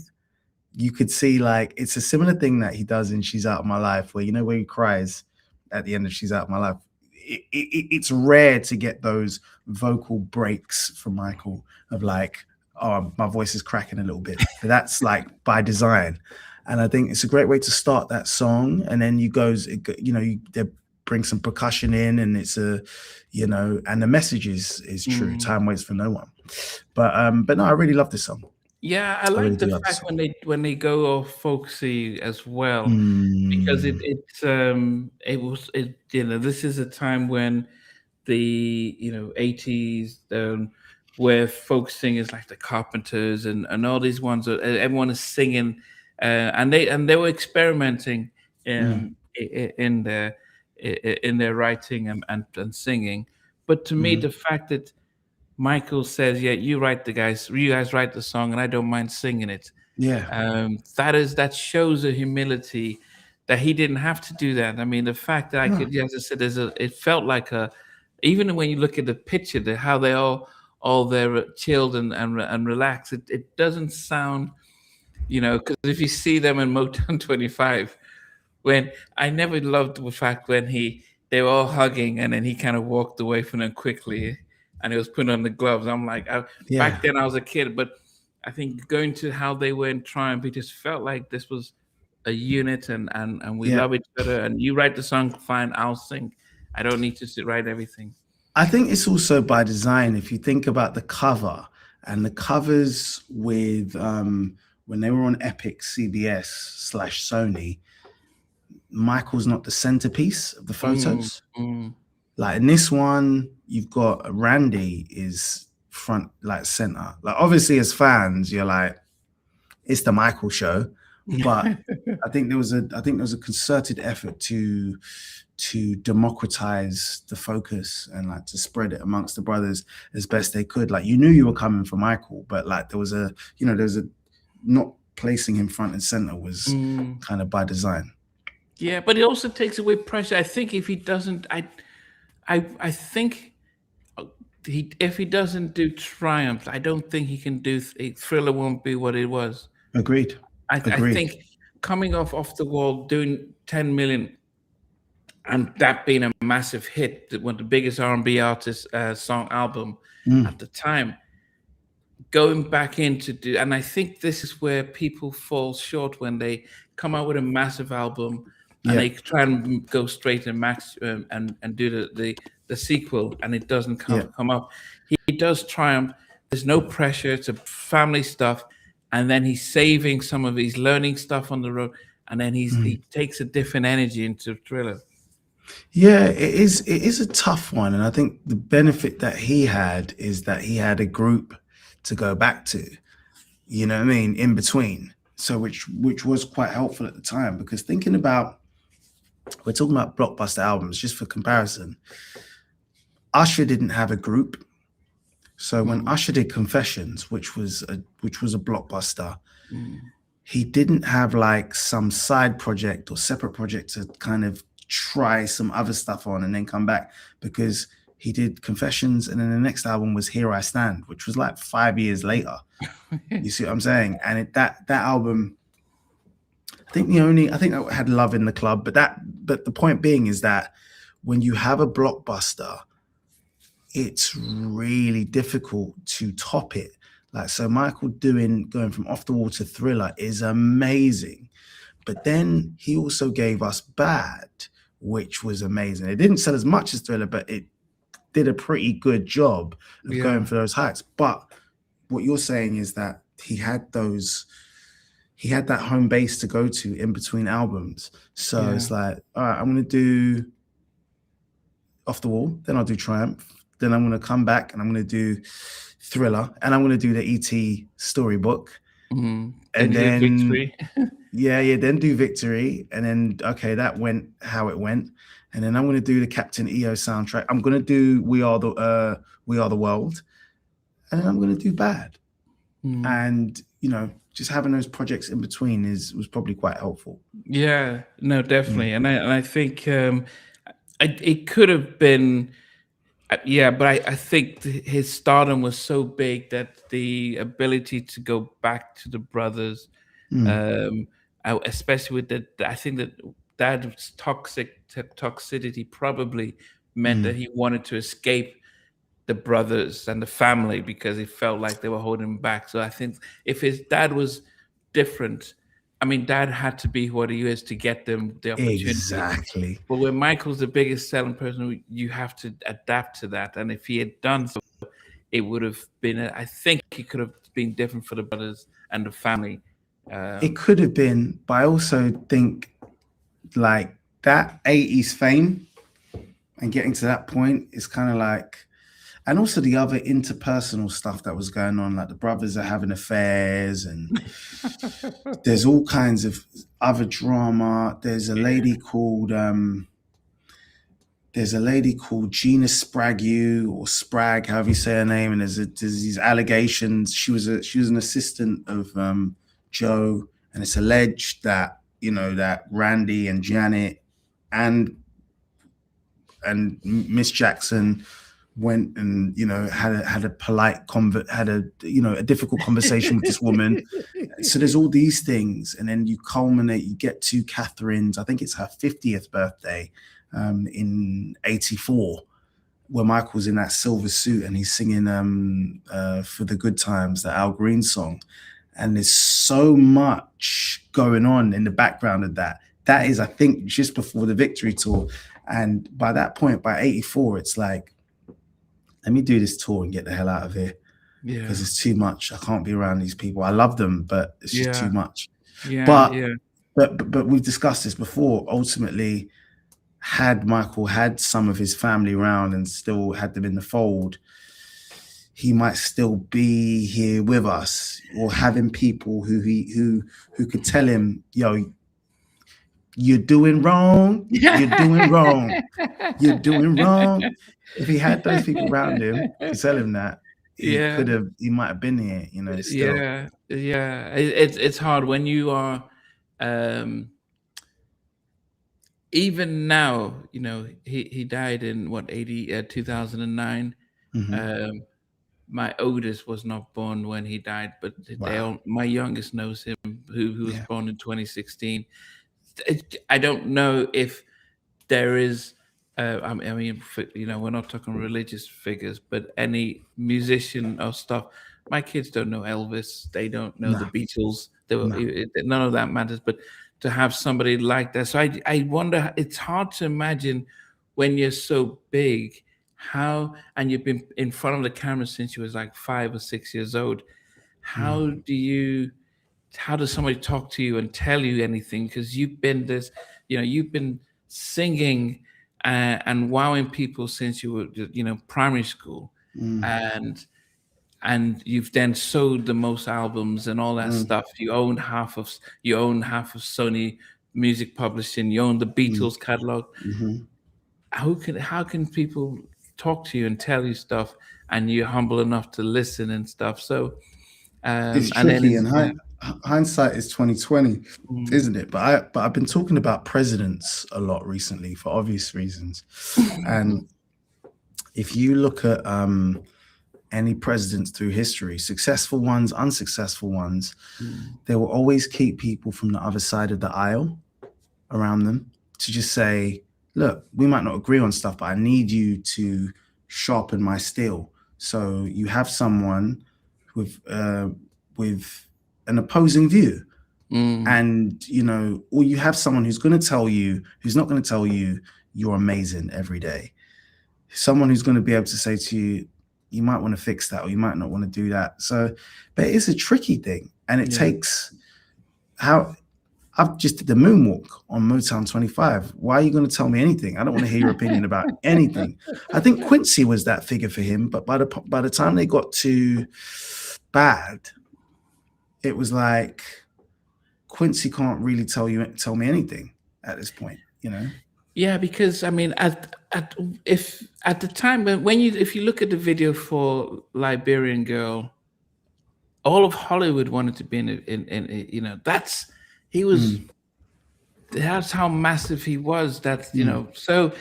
you could see like it's a similar thing that he does in She's Out of My Life, where where he cries at the end of She's Out of My Life. it's rare to get those vocal breaks from Michael of like, oh, my voice is cracking a little bit, but that's like by design. And I think it's a great way to start that song. And then they bring some percussion in, and it's and the message is true. Mm. Time waits for no one. But no, I really love this song. Yeah, I I really like do the love this fact song. when they go all folksy as well, because Mm, this is a time when the 80s, where folk singers like the Carpenters and all these ones, everyone is singing, and they were experimenting mm, in their writing and singing. But to me, mm. the fact that Michael says, "Yeah, you guys write the song, and I don't mind singing it." Yeah, That shows a humility that he didn't have to do that. I mean, the fact that I no, could, yeah, as I said, it felt like even when you look at the picture, how they all they're chilled and relaxed. It doesn't sound, because if you see them in Motown 25, when I never loved the fact when they were all hugging and then he kind of walked away from them quickly and he was putting on the gloves. I'm like, yeah. back then I was a kid, but I think going to how they were in Triumph, it just felt like this was a unit, and we Yeah, love each other. And you write the song, fine, I'll sing. I don't need to write everything. I think it's also by design. If you think about the cover and the covers with when they were on Epic, CBS/Sony, Michael's not the centerpiece of the Mm, photos. mm. Like in this one, you've got Randy is front, like center. Like obviously as fans, you're like, it's the Michael show. But I think there was a concerted effort to democratize the focus and like to spread it amongst the brothers as best they could. Like you knew you were coming for Michael, but like there was a not placing him front and center was Mm. kind of by design. Yeah, but it also takes away pressure. I think if he doesn't, I think if he doesn't do Triumph, I don't think he can do Thriller. Won't be what it was. Agreed. I Agreed. think coming off the wall, doing 10 million, and that being a massive hit, one of the biggest R&B artist song album Mm, at the time, going back into do, and I think this is where people fall short when they come out with a massive album and yeah. they try and go straight and max and do the sequel, and it doesn't Yeah. come up. He does Triumph. There's no pressure. It's a family stuff, and then he's saving some of his learning stuff on the road, and then Mm. he takes a different energy into Thriller. Yeah, it is a tough one. And I think the benefit that he had is that he had a group to go back to, you know what I mean, in between. So which was quite helpful at the time because thinking about we're talking about blockbuster albums, just for comparison, Usher didn't have a group. So when Mm, Usher did Confessions, which was a blockbuster, mm, he didn't have like some side project or separate project to kind of try some other stuff on and then come back because he did Confessions and then the next album was Here I Stand, which was like 5 years later. You see what I'm saying? And that album, I think that had Love in the Club, but the point being is that when you have a blockbuster, it's really difficult to top it. Like so Michael going from Off the Wall to Thriller is amazing. But then he also gave us Bad, which was amazing. It didn't sell as much as Thriller, but it did a pretty good job of going yeah, for those heights. But what you're saying is that he had that home base to go to in between albums. So yeah. it's like, all right, I'm gonna do Off the Wall, then I'll do Triumph, then I'm gonna come back and I'm gonna do Thriller, and I'm gonna do the ET storybook, Mm. Then and you did then Victory. yeah, then do Victory, and then okay, that went how it went, and then I'm gonna do the Captain EO soundtrack. I'm gonna do We Are the World, and then I'm gonna do Bad, Mm. and just having those projects in between was probably quite helpful. Yeah, no, Mm, definitely, and I think it could have been, yeah, but I think his stardom was so big that the ability to go back to the brothers, mm, especially with I think that toxicity probably meant that he wanted to escape the brothers and the family because he felt like they were holding him back. So I think if his dad was different, I mean, dad had to be what he is to get them the opportunity. Exactly. But when Michael's the biggest selling person, you have to adapt to that. And if he had done so, it would have been, I think he could have been different for the brothers and the family. It could have been, but I also think like that 80s fame and getting to that point is kind of like, and also the other interpersonal stuff that was going on, like the brothers are having affairs and there's all kinds of other drama. There's a lady called Gina Sprague or Spragg, however you say her name, and there's these allegations. She was an assistant of Joe, and it's alleged that that Randy and Janet and Miss Jackson went and had a polite a difficult conversation with this woman. So there's all these things, and then you get to Catherine's, I think it's her 50th birthday in 84, where Michael's in that silver suit and he's singing For the Good Times, the Al Green song. And there's so much going on in the background of that. That is, I think, just before the Victory Tour. And by that point, by 84, it's like, let me do this tour and get the hell out of here. Yeah. Because it's too much. I can't be around these people. I love them, but it's just too much. Yeah. But we've discussed this before. Ultimately, had Michael had some of his family around and still had them in the fold, he might still be here with us, or having people who could tell him, yo, you're doing wrong. You're doing wrong. You're doing wrong. If he had those people around him to tell him that, he might have been here, still. Yeah. It's hard when you are, even now, he died in 2009. Mm-hmm. My oldest was not born when he died, but my youngest knows him, who was born in 2016. I don't know if there is, I mean, we're not talking religious figures, but any musician or stuff. My kids don't know Elvis. They don't know the Beatles. None of that matters. But to have somebody like that. So I wonder, it's hard to imagine when you're so big, and you've been in front of the camera since you was like 5 or 6 years old. How does somebody talk to you and tell you anything? Because you've been you've been singing and wowing people since you were, primary school. And you've then sold the most albums and all that stuff. You own half of Sony Music Publishing. You own the Beatles catalog. How can people talk to you and tell you stuff, and you're humble enough to listen and stuff? So it's tricky, and hindsight is 2020, isn't it? But I've been talking about presidents a lot recently for obvious reasons. And if you look at any presidents through history, successful ones, unsuccessful ones, they will always keep people from the other side of the aisle around them to just say, look, we might not agree on stuff, but I need you to sharpen my steel. So you have someone with an opposing view. And, or you have someone who's not going to tell you you're amazing every day. Someone who's going to be able to say to you, you might want to fix that, or you might not want to do that. So, but it's a tricky thing. And it takes I've just did the moonwalk on Motown 25. Why are you going to tell me anything? I don't want to hear your opinion about anything. I think Quincy was that figure for him, but by the time they got to Bad, it was like Quincy can't really tell me anything at this point, Yeah, because I mean, at the time if you look at the video for Liberian Girl, all of Hollywood wanted to be in that's how massive he was. That's so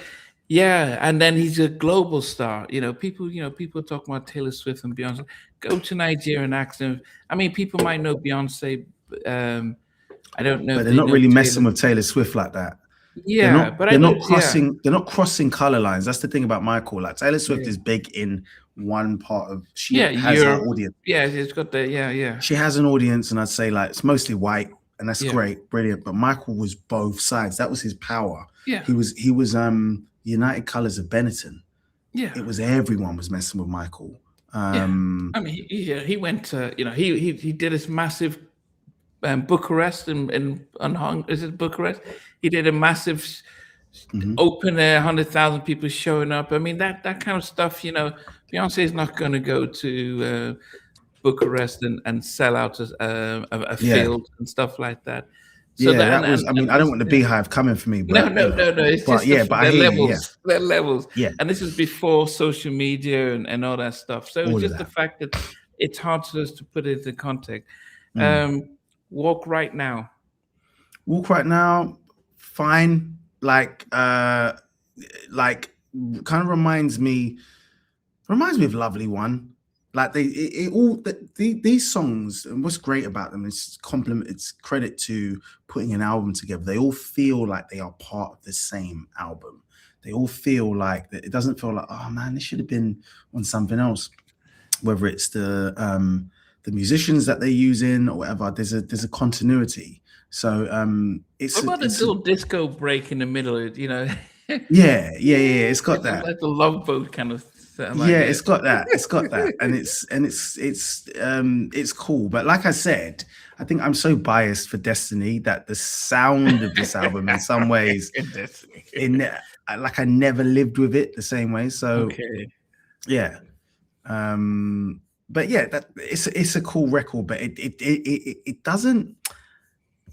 yeah, and then he's a global star. People talk about Taylor Swift and Beyonce. Go to Nigeria and ask them. I mean, people might know Beyonce. I don't know, but they're not really messing with Taylor Swift like that. Yeah, but I they're do. not Yeah, crossing color lines. That's the thing about Michael. Like Taylor Swift yeah, is big in one part of, she yeah. has her You're. audience. Yeah, it's got the. Yeah, yeah, She has an audience, and I'd say like it's mostly white, and that's yeah, great, brilliant. But Michael was both sides. That was his power. yeah, He was United Colors of Benetton. yeah. It was everyone was messing with Michael. Yeah, Um, I mean, he went to, he did this massive Bucharest and is it Bucharest? He did a massive mhm. open air, 100,000 people showing up. I mean, that kind of stuff. Beyonce is not going to go to Bucharest and sell out a Yeah, field and stuff like that. So yeah, that that was. I mean, and I don't this, want the beehive coming for me, no, but no, no, no. It's but just yeah, but I their hear you. Yeah, levels, their levels. yeah, And this is before social media and all that stuff. So it's all of just the that. fact that it's hard for us to put it into context. Mm. Walk Right Now. Walk right now, fine. Like kind of reminds me of Lovely One. Like these songs, and what's great about them is it's credit to putting an album together. They all feel like they are part of the same album. They all feel like it doesn't feel like, oh man, this should have been on something else. Whether it's the musicians that they're using or whatever, there's a continuity. So What about the little disco break in the middle? yeah. It's got that. Like the Love Boat kind of sound, like Yeah, it. it's got that. It's got that, and it's cool. But like I said, I think I'm so biased for Destiny that the sound of this album, in some ways, like I never lived with it the same way. So Okay. yeah, but yeah, that it's a cool record, but it doesn't.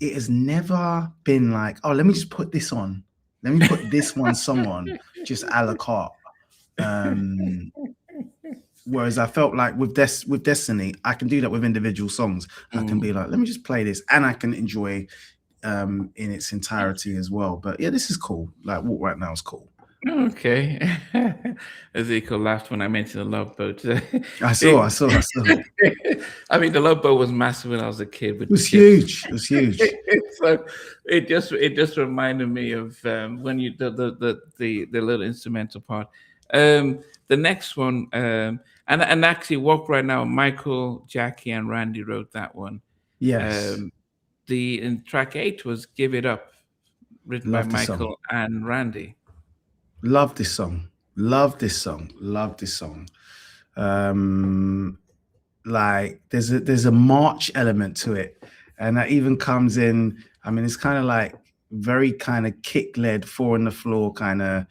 It has never been like, oh, let me just put this on. Let me put this one song on, just a la carte. Whereas I felt like with Destiny, I can do that with individual songs. I can be like, let me just play this, and I can enjoy in its entirety as well. But yeah, this is cool. Like Walk Right Now is cool. Okay. Ezekiel laughed when I mentioned the Love Boat. I saw. I mean, the Love Boat was massive when I was a kid. It was huge. It was huge. So it just reminded me of when you the little instrumental part. The next one, and actually, Walk Right Now. Michael, Jackie, and Randy wrote that one. Yes. In track 8 was "Give It Up," written Love by this song. Michael and Randy. Love this song. Love this song. Love this song. Like there's a march element to it, and that even comes in. I mean, it's kind of like very kind of kick-led, four on the floor kind of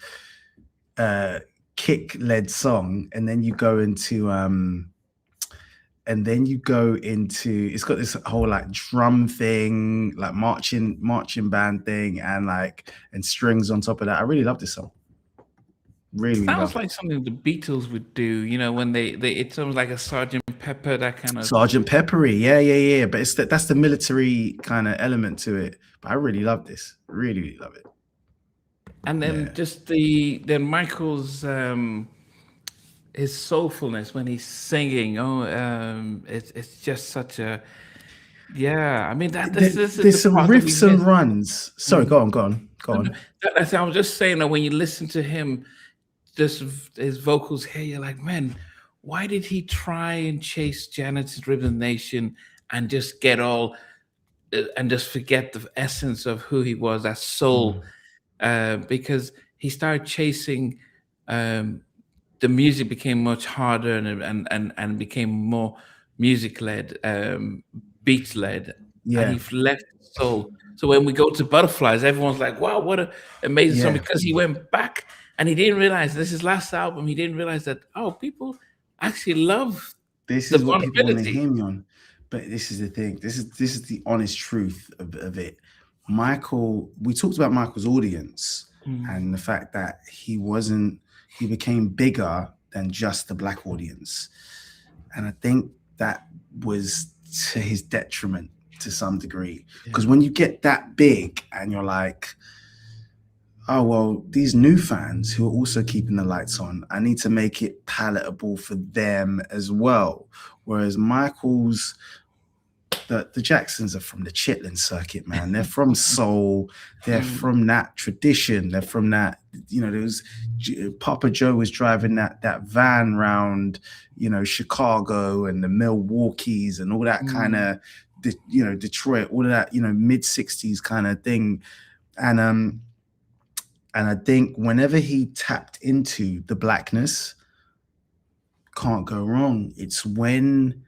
kick-led song, and then you go into it's got this whole like drum thing, like marching band thing, and strings on top of that. I really love this song. Really Sounds love like something the Beatles would do, when they it's almost like a Sergeant Pepper, that kind of Sergeant Peppery. Yeah. But that's the military kind of element to it. But I really love this. Really love it. And then just Michael's his soulfulness when he's singing. It's just such a I mean this is There's some part that we riffs and miss. runs. Sorry, go on. I was just saying that when you listen to him, just his vocals here, you're like, man, why did he try and chase Janet's Rhythm Nation and just get all and just forget the essence of who he was, that soul? Because he started chasing the music became much harder and became more music led, beat led, and he left soul. So when we go to Butterflies, everyone's like, wow, what an amazing song, because he went back and he didn't realize this is his last album. He didn't realize that, people actually love this is what people want to hear me on. But this is the thing. This is the honest truth of it. Michael, we talked about Michael's audience and the fact that he became bigger than just the Black audience. And I think that was to his detriment to some degree. Because when you get that big and you're like, oh, well, these new fans who are also keeping the lights on, I need to make it palatable for them as well. Whereas Michael's the Jacksons are from the Chitlin circuit, man. They're from soul. They're from that tradition. They're from that. There was Papa Joe was driving that van round, Chicago and the Milwaukees and all that kind of, Detroit, all of that, mid-60s kind of thing, and I think whenever he tapped into the blackness, can't go wrong. It's when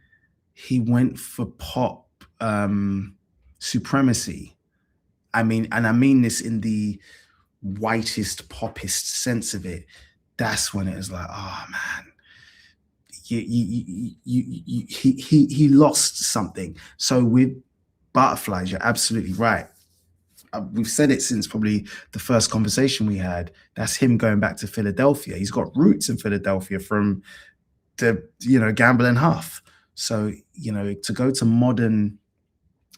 he went for pop supremacy. I mean this in the whitest, poppist sense of it. That's when it was like, oh man, he lost something. So with Butterflies, you're absolutely right. We've said it since probably the first conversation we had. That's him going back to Philadelphia. He's got roots in Philadelphia from the Gamble and Huff. So to go to modern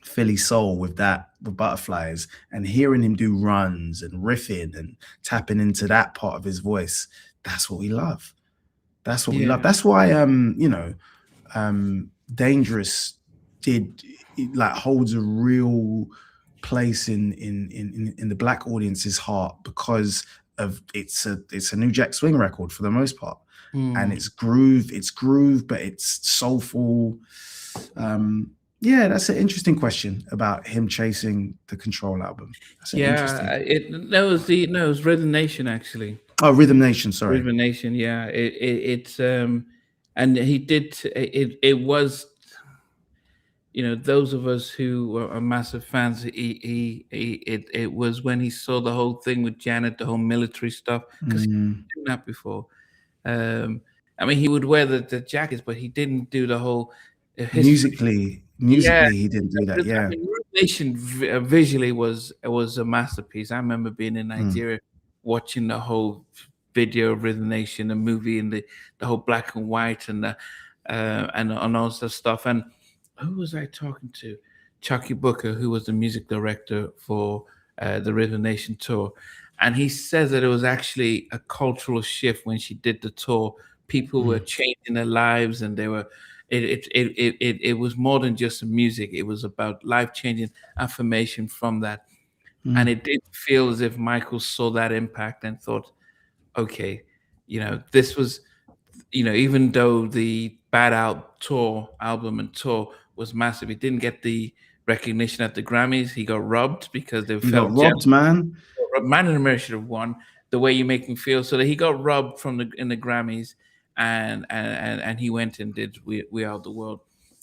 Philly soul with Butterflies and hearing him do runs and riffing and tapping into that part of his voice, that's what we love. That's what we love. That's why Dangerous holds a real place in the black audience's heart, because of it's a New Jack Swing record for the most part. And it's groove, but it's soulful. That's an interesting question about him chasing the Control album. It was Rhythm Nation actually. Oh, Rhythm Nation, sorry. Rhythm Nation, yeah. It's and he did it was, those of us who are massive fans, it was when he saw the whole thing with Janet, the whole military stuff, because he didn't do that before. He would wear the jackets, but he didn't do the whole musically. He didn't do that. Yeah, Rhythm Nation visually was a masterpiece. I remember being in Nigeria watching the whole video of Rhythm Nation, the movie, and the whole black and white and all that stuff. And who was I talking to? Chucky Booker, who was the music director for the Rhythm Nation tour. And he says that it was actually a cultural shift when she did the tour. People were changing their lives, and they were. It was more than just the music. It was about life-changing affirmation from that. And it did feel as if Michael saw that impact and thought, okay, this was, even though the Bad Out album and tour was massive, it didn't get the recognition at the Grammys. He got robbed because they felt robbed, man. Man in America should have won. The Way You Make Me Feel. So that he got robbed in the Grammys, and he went and did We Are the World.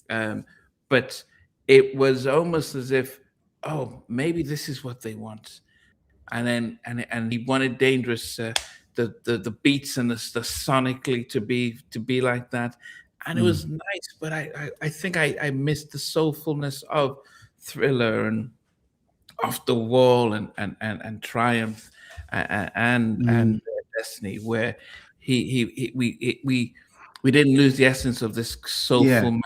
But it was almost as if, oh, maybe this is what they want. And then and he wanted Dangerous, the beats and the sonically to be like that. And it was nice, but I think I missed the soulfulness of Thriller and Off the Wall and Triumph and Destiny, where we didn't lose the essence of this soulful man.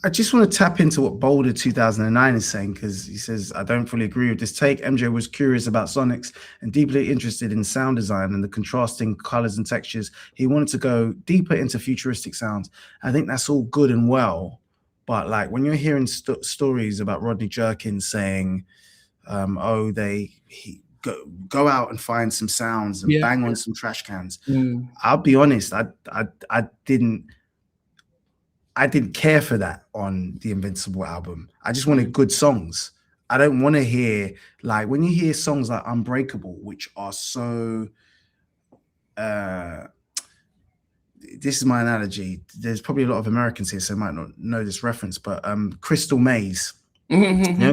I just want to tap into what Boulder 2009 is saying, because he says, I don't fully agree with this take. MJ was curious about sonics and deeply interested in sound design and the contrasting colors and textures. He wanted to go deeper into futuristic sounds. I think that's all good and well, but like when you're hearing stories about Rodney Jerkins saying, go out and find some sounds and bang on some trash cans. I'll be honest, I didn't care for that on the Invincible album. I just wanted good songs. I don't want to hear, like, when you hear songs like Unbreakable, which are so this is my analogy. There's probably a lot of Americans here, so they might not know this reference, but Crystal Maze.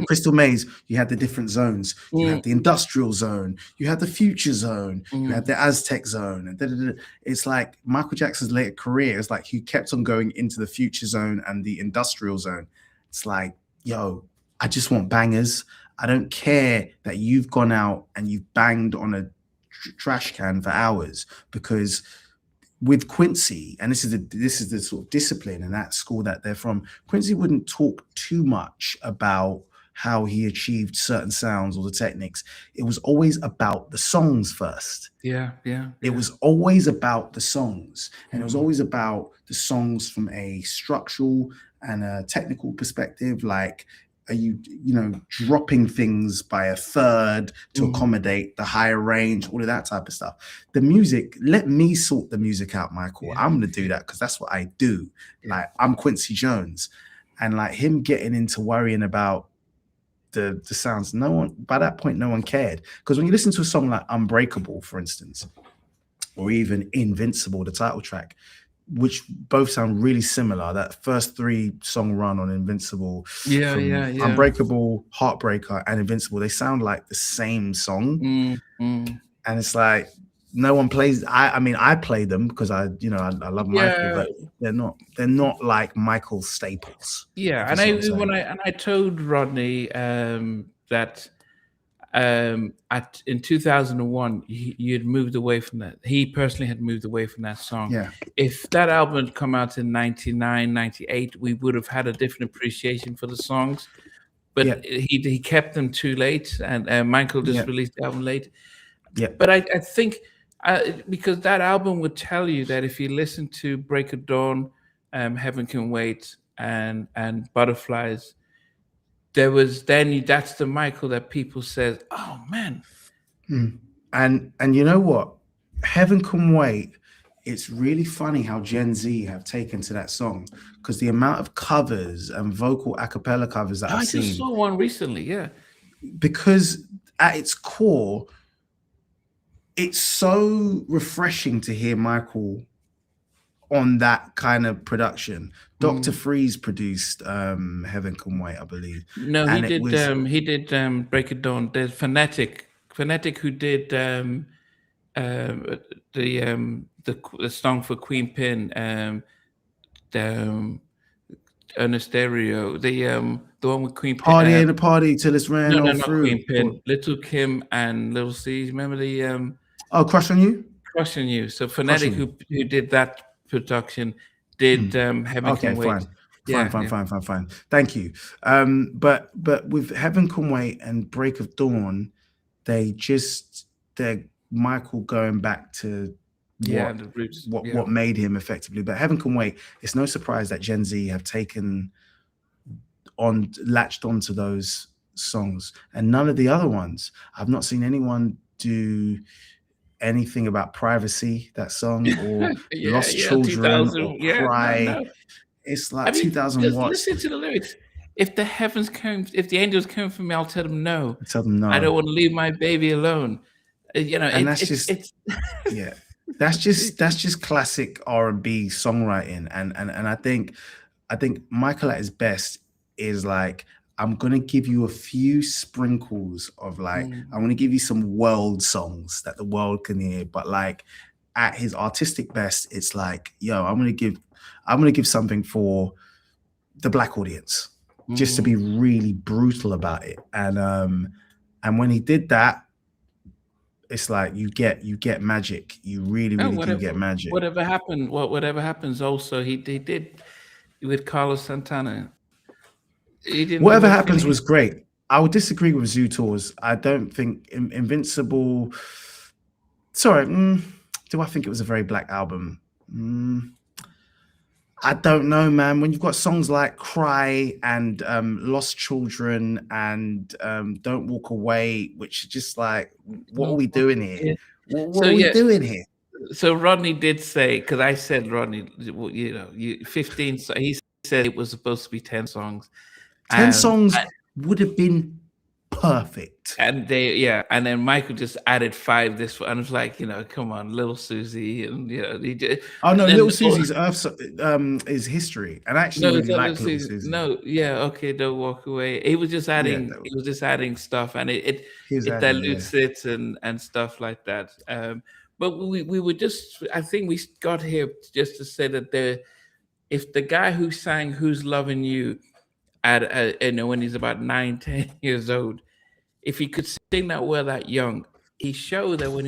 Crystal Maze, you had the different zones. You had the industrial zone, you had the future zone, you had the Aztec zone. And it's like Michael Jackson's later career is like he kept on going into the future zone and the industrial zone. It's like, yo, I just want bangers. I don't care that you've gone out and you've banged on a trash can for hours, because with Quincy, and this is the sort of discipline and that school that they're from, Quincy wouldn't talk too much about how he achieved certain sounds or the techniques. It was always about the songs first. It was always about the songs, and it was always about the songs from a structural and a technical perspective, like are you dropping things by a third to accommodate the higher range, all of that type of stuff. The music, let me sort the music out, Michael. Yeah. I'm gonna do that because that's what I do. Like I'm Quincy Jones, and like him getting into worrying about the sounds, no one by that point, no one cared. Because when you listen to a song like Unbreakable, for instance, or even Invincible, the title track, which both sound really similar. That first 3-song run on Invincible, from Yeah. Unbreakable, Heartbreaker, and Invincible, they sound like the same song. And it's like no one plays. I mean, I play them because I love Michael, but they're not like Michael staples. Yeah, and I told Rodney that in 2001 you had moved away from that. He personally had moved away from that song. Yeah. If that album had come out in 99, 98, we would have had a different appreciation for the songs. But he kept them too late, and Michael just released the album late. Yeah. But I think because that album would tell you that if you listen to Break of Dawn, Heaven Can Wait, and Butterflies, that's the Michael that people said, oh man. And you know what? Heaven Can Wait. It's really funny how Gen Z have taken to that song, because the amount of covers and vocal a cappella covers that I've seen. I just saw one recently, yeah. Because at its core, it's so refreshing to hear Michael on that kind of production. Dr. Freeze produced Heaven Can Wait, I believe. No, And he did Break It Dawn. There's Phonetic who did the song for Queen Pin, Ernest Stereo, the one with Queen Pin. Party ain't a party till it's ran no, on not through. Queen Pin. Little Kim and Little C. Remember the Crush on You? Crush on You. So Phonetic who did that production did Heaven Can Wait. Fine. Thank you. But with Heaven Can Wait and Break of Dawn, they're Michael going back to the roots. What made him effectively. But Heaven Can Wait, it's no surprise that Gen Z have latched onto those songs, and none of the other ones. I've not seen anyone do anything about Privacy, that song, or Lost Children, or Cry. No. It's like 2000 watts. Listen to the lyrics. If the angels come for me, I'll tell them no. Tell them no. I don't want to leave my baby alone. And that's just classic R&B songwriting, and I think Michael at his best is like, I'm gonna give you a few sprinkles of like, I'm gonna give you some world songs that the world can hear, but like at his artistic best, it's like, yo, I'm gonna give something for the Black audience, just to be really brutal about it. And when he did that, it's like you get magic. You really do get magic. Whatever happens. Also, he did with Carlos Santana. Whatever Happens was great. I would disagree with Zoo Tours. I don't think Invincible. Sorry, do I think it was a very Black album? I don't know, man. When you've got songs like Cry and Lost Children and Don't Walk Away, which is just like, what are we doing here? What are we doing here? So Rodney did say, because I said, Rodney, 15. So he said it was supposed to be 10 songs. 10 songs would have been perfect. And then Michael just added 5 this one. And I was like, come on, Little Susie, and he did. Oh no, Little Susie's is History, and actually really like Little Susie. No, okay, Don't Walk Away. He was just adding. He was just adding stuff, and it dilutes it and stuff like that. But we were just. I think we got here just to say that if the guy who sang "Who's Loving You" when he's about 9-10 years old, if he could sing that well that young, he showed that when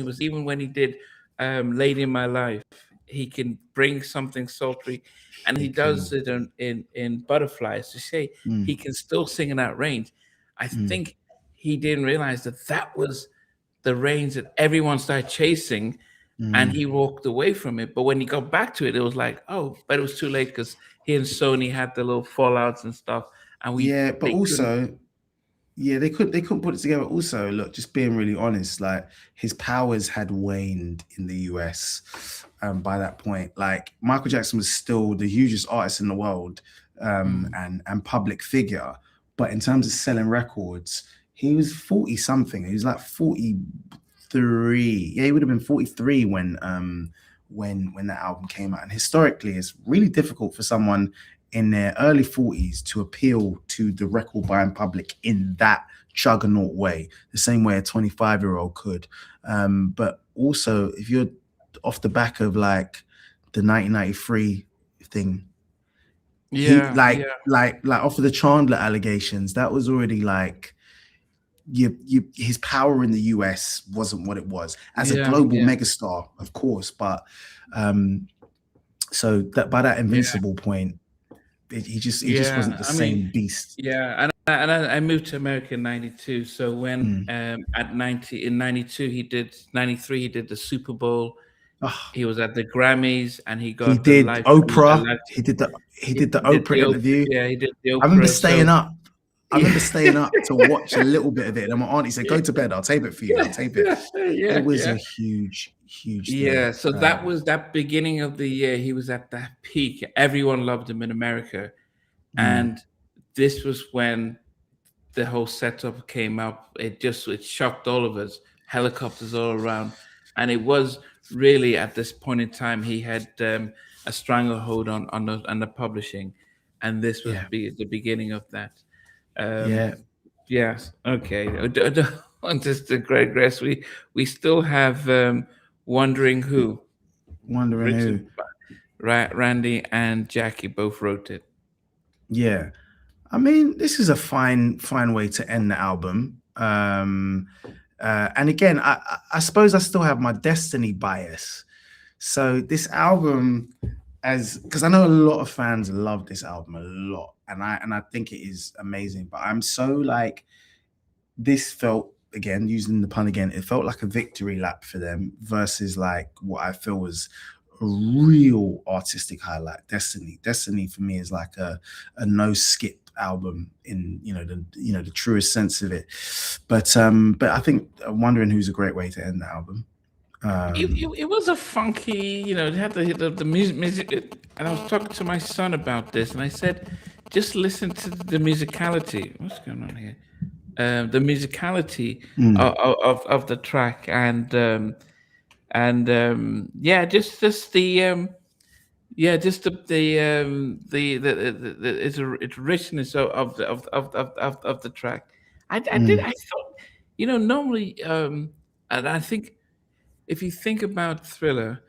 he did Lady in My Life, he can bring something sultry, and he does it in Butterflies, to say he can still sing in that range. I think he didn't realize that was the range that everyone started chasing, and Mm. he walked away from it. But when he got back to it, it was like, oh, but it was too late because he and Sony had the little fallouts and stuff, and Yeah, but they couldn't. also, yeah, they couldn't put it together. Also, look, just being really honest, like his powers had waned in the US by that point. Like Michael Jackson was still the hugest artist in the world, Mm. and public figure, but in terms of selling records, he was 40 something. He was like 43. Yeah, he would have been 43 when that album came out. And historically, it's really difficult for someone in their early 40s to appeal to the record buying public in that juggernaut way, the same way a 25-year-old could. But also, if you're off the back of like the 1993 thing, he Yeah, like yeah, like off of the Chandler allegations, that was already like his power in the US wasn't what it was as a yeah, global yeah, megastar, of course, but um so that by that yeah, Invincible point, he just wasn't yeah. the I mean, same beast. yeah, and I moved to America in '92. So when Mm. at 90 in '92 he did '93 he did the Super Bowl. Ah, He was at the Grammys and he he got the did live a Oprah. live He did the he did Oprah the Oprah, interview. yeah, he did the I remember Oprah. staying So up. I yeah, remember staying up to watch a little bit of it. And my auntie said, "Go to bed. I'll tape it for you. I'll yeah, tape it." yeah, It yeah, was yeah. a huge, huge thing. Yeah, so that was that beginning of the year. He was at that peak. Everyone loved him in America. Mm, And this was when the whole setup came up. It shocked all of us. Helicopters all around, and it was really at this point in time he had a stranglehold on the publishing, and this was yeah, the beginning of that. yeah. Yes, okay. I don't want us to digress. We still have wondering who Wondering who. written by Randy and Jackie both wrote it. Yeah. I mean, this is a fine way to end the album. And again, I suppose I still have my Destiny bias. So this album, as because I know a lot of fans love this album a lot, and I think it is amazing. But I'm so like, this felt, again, using the pun again, it felt like a victory lap for them versus like what I feel was a real artistic highlight. Destiny for me is like a no skip album in the truest sense of it. But I think Wondering Who's a great way to end the album. It was a funky, it had the music, and I was talking to my son about this, and I said, just listen to the musicality. What's going on here? The musicality Mm, of the track, and yeah, just the yeah, just the it's richness of the track. I mm, thought, normally, and I think if you think about Thriller,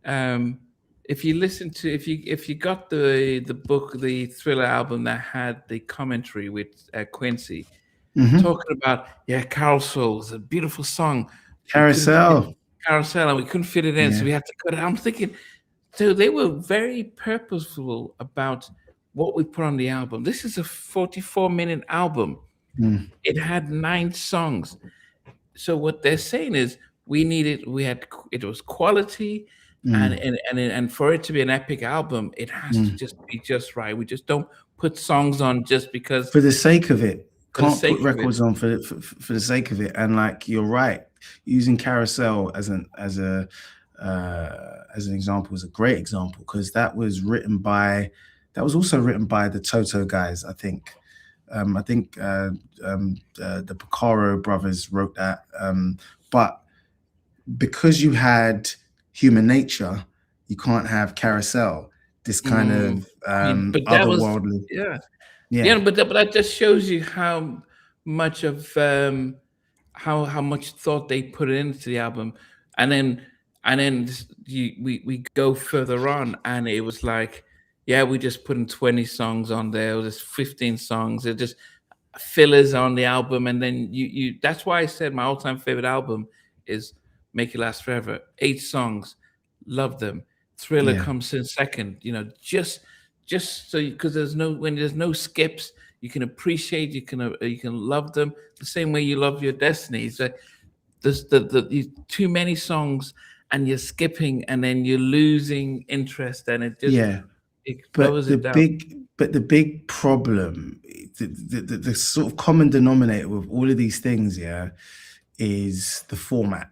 um, if you listen to if you got the Thriller album that had the commentary with Quincy hmm. talking about, yeah, Carousel was a beautiful song, we couldn't fit Carousel. Carousel and we couldn't fit it in, so Yeah. we had to cut it. I'm thinking, so they were very purposeful about what we put on the album. This is a 44-minute album. Mm, It had 9 songs. So what they're saying is it was quality, and mm, for it to be an epic album, it has to mm. just be just right. We just don't put songs on just because For the sake of it, for the can't put sake of it. records on for the sake of it. And like, you're right, using Carousel as an example is a great example, because that was also written by the Toto guys, I think. The Picaro brothers wrote that. But because you had Human Nature, you can't have Carousel, this kind Mm, of I mean, but that was, otherworldly. yeah. Yeah. Yeah, but that just shows you how much of how much thought they put into the album, and then we go further on, and it was like, yeah, we just putting 20 songs on there, or just 15 songs, it just fillers on the album, and then you that's why I said my all-time favorite album is Make It Last Forever. 8 songs, love them. Thriller Yeah. comes in second, just so, because when there's no skips, you can appreciate, you can love them the same way you love your Destiny. It's like there's too many songs, and you're skipping, and then you're losing interest, and it But lowers it down. the big problem, the sort of common denominator with all of these things, yeah, is the format.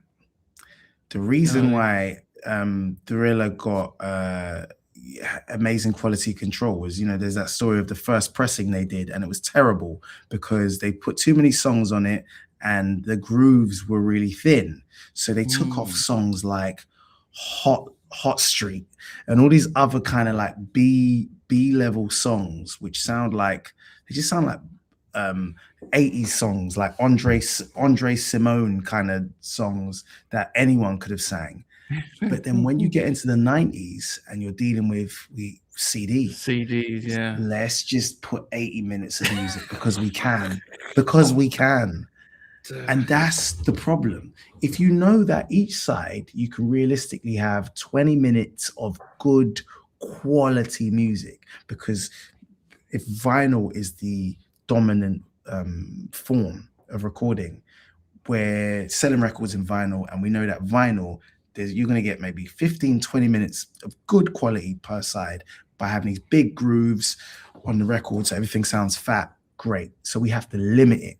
The Oh, reason yeah. why Gorilla got amazing quality control was, there's that story of the first pressing they did, and it was terrible because they put too many songs on it and the grooves were really thin. So they took off Mm. songs like Hot Street and all these other kind of like B level songs, which they just sound like um 80s songs, like Andre Simone kind of songs that anyone could have sang. But then when you get into the 90s and you're dealing with CD, CDs, yeah. let's just put 80 minutes of music because we can. Because we can. And that's the problem. If you know that each side, you can realistically have 20 minutes of good quality music, because if vinyl is the dominant form of recording, we're selling records in vinyl, and we know that vinyl, you're going to get maybe 15, 20 minutes of good quality per side by having these big grooves on the record, so everything sounds fat. Great. So we have to limit it.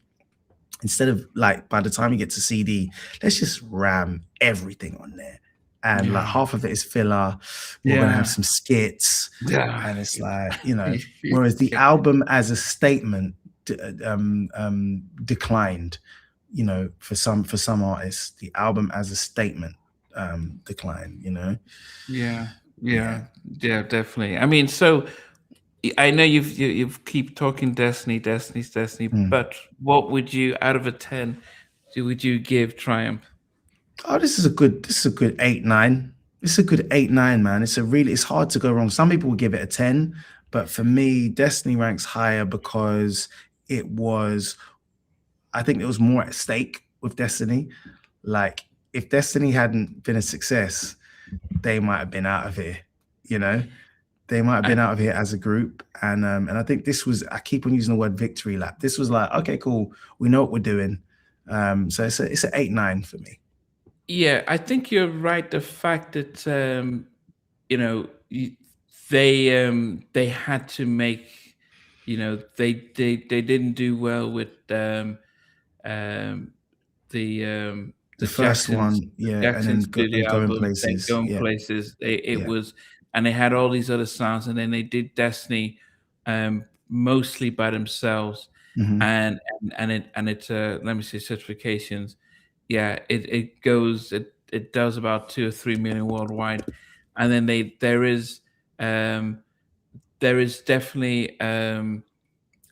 Instead of, like, by the time you get to CD, let's just ram everything on there. And like Yeah. half of it is filler. We're going to have Yeah. some skits. Yeah. And it's like, whereas the album as a statement declined, for some artists, the album as a statement declined, Yeah, definitely. I mean, so I know you've keep talking Destiny, Mm. but what would you, out of a 10, would you give Triumph? Oh, this is a good 8-9. It's a good 8-9, man. It's hard to go wrong. Some people will give it a 10, but for me, Destiny ranks higher because I think there was more at stake with Destiny. Like, if Destiny hadn't been a success, they might have been out of here, They might have been out of here as a group. And I think I keep on using the word victory lap. This was like, okay, cool. We know what we're doing. So it's an 8-9 for me. Yeah, I think you're right. The fact that you know y- they had to make, they didn't do well with um, The the first one, yeah, and Jackson then studio Going album, then Places. Going Yeah, Places. It yeah. was, and they had all these other sounds, and then they did Destiny mostly by themselves, Hmm. and it's let me see, certifications. Yeah, it does about 2 or 3 million worldwide, and then um there is definitely an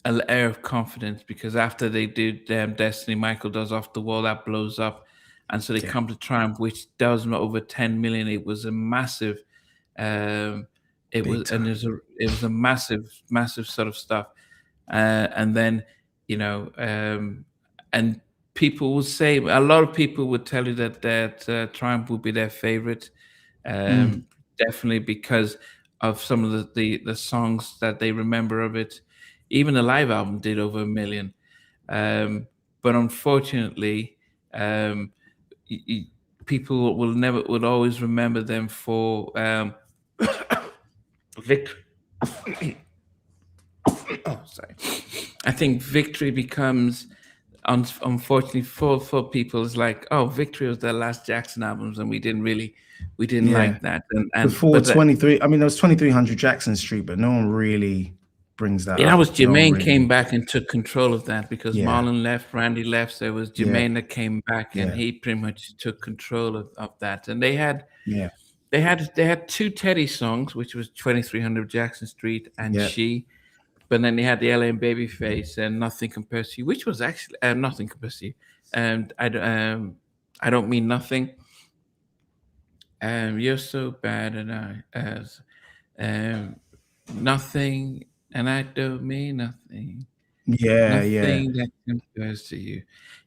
air of confidence, because after they do Destiny, Michael does Off the Wall, that blows up, and so they Yeah, come to Triumph, which does over 10 million. It was a massive, um, big time. it was a massive sort of stuff, and then you know, and people will say, a lot of people would tell you that Triumph would be their favorite, Mm. um, definitely because of some of the songs that they remember of it. Even the live album did over 1 million, but unfortunately, um, y- y- people would always remember them for victory. Oh, sorry. I think Victory becomes, unfortunately for people, is like, oh, Victory was their last Jackson albums, and we didn't Yeah. like that, and Before but that 23, I mean, there was 2300 Jackson Street, but no one really brings that yeah, that was up. No one Jermaine came really. back and took control of that, because Yeah, Marlon left, Randy left. So it was yeah, Jermaine that came back, and yeah, he pretty much took control of that. And they had yeah, they had two Teddy songs, which was 2300 Jackson Street and yeah. She. But then they had the LA and Babyface and Nothing Compares to You, which was actually Nothing Compares to You. And I don't mean nothing. You're so bad, and I as um, nothing, and I don't mean nothing. Yeah, yeah. Nothing that compares to you.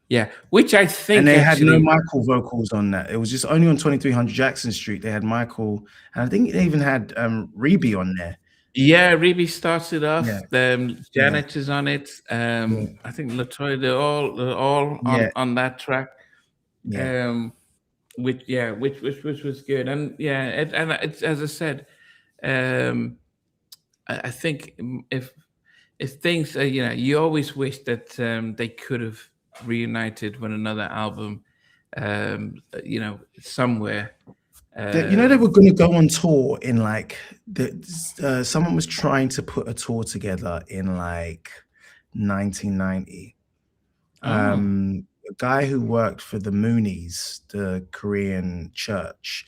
Yeah, which I And think they had no actually, Michael vocals on that. It was just only on 2300 Jackson Street. They had Michael, and I think they even had Reby on there. yeah, Reby starts it Yeah, off. yeah, Janet is on it. yeah, I think Latoya, they're all yeah, on that track. yeah. Um, which was good, and yeah, and it's, as I said, um, I think if things, you always wish that they could have reunited with another album, somewhere. You know, they Um, were going to go on tour in like someone was trying to put a tour together in like 1990. oh, A guy who worked for the Moonies, the Korean church,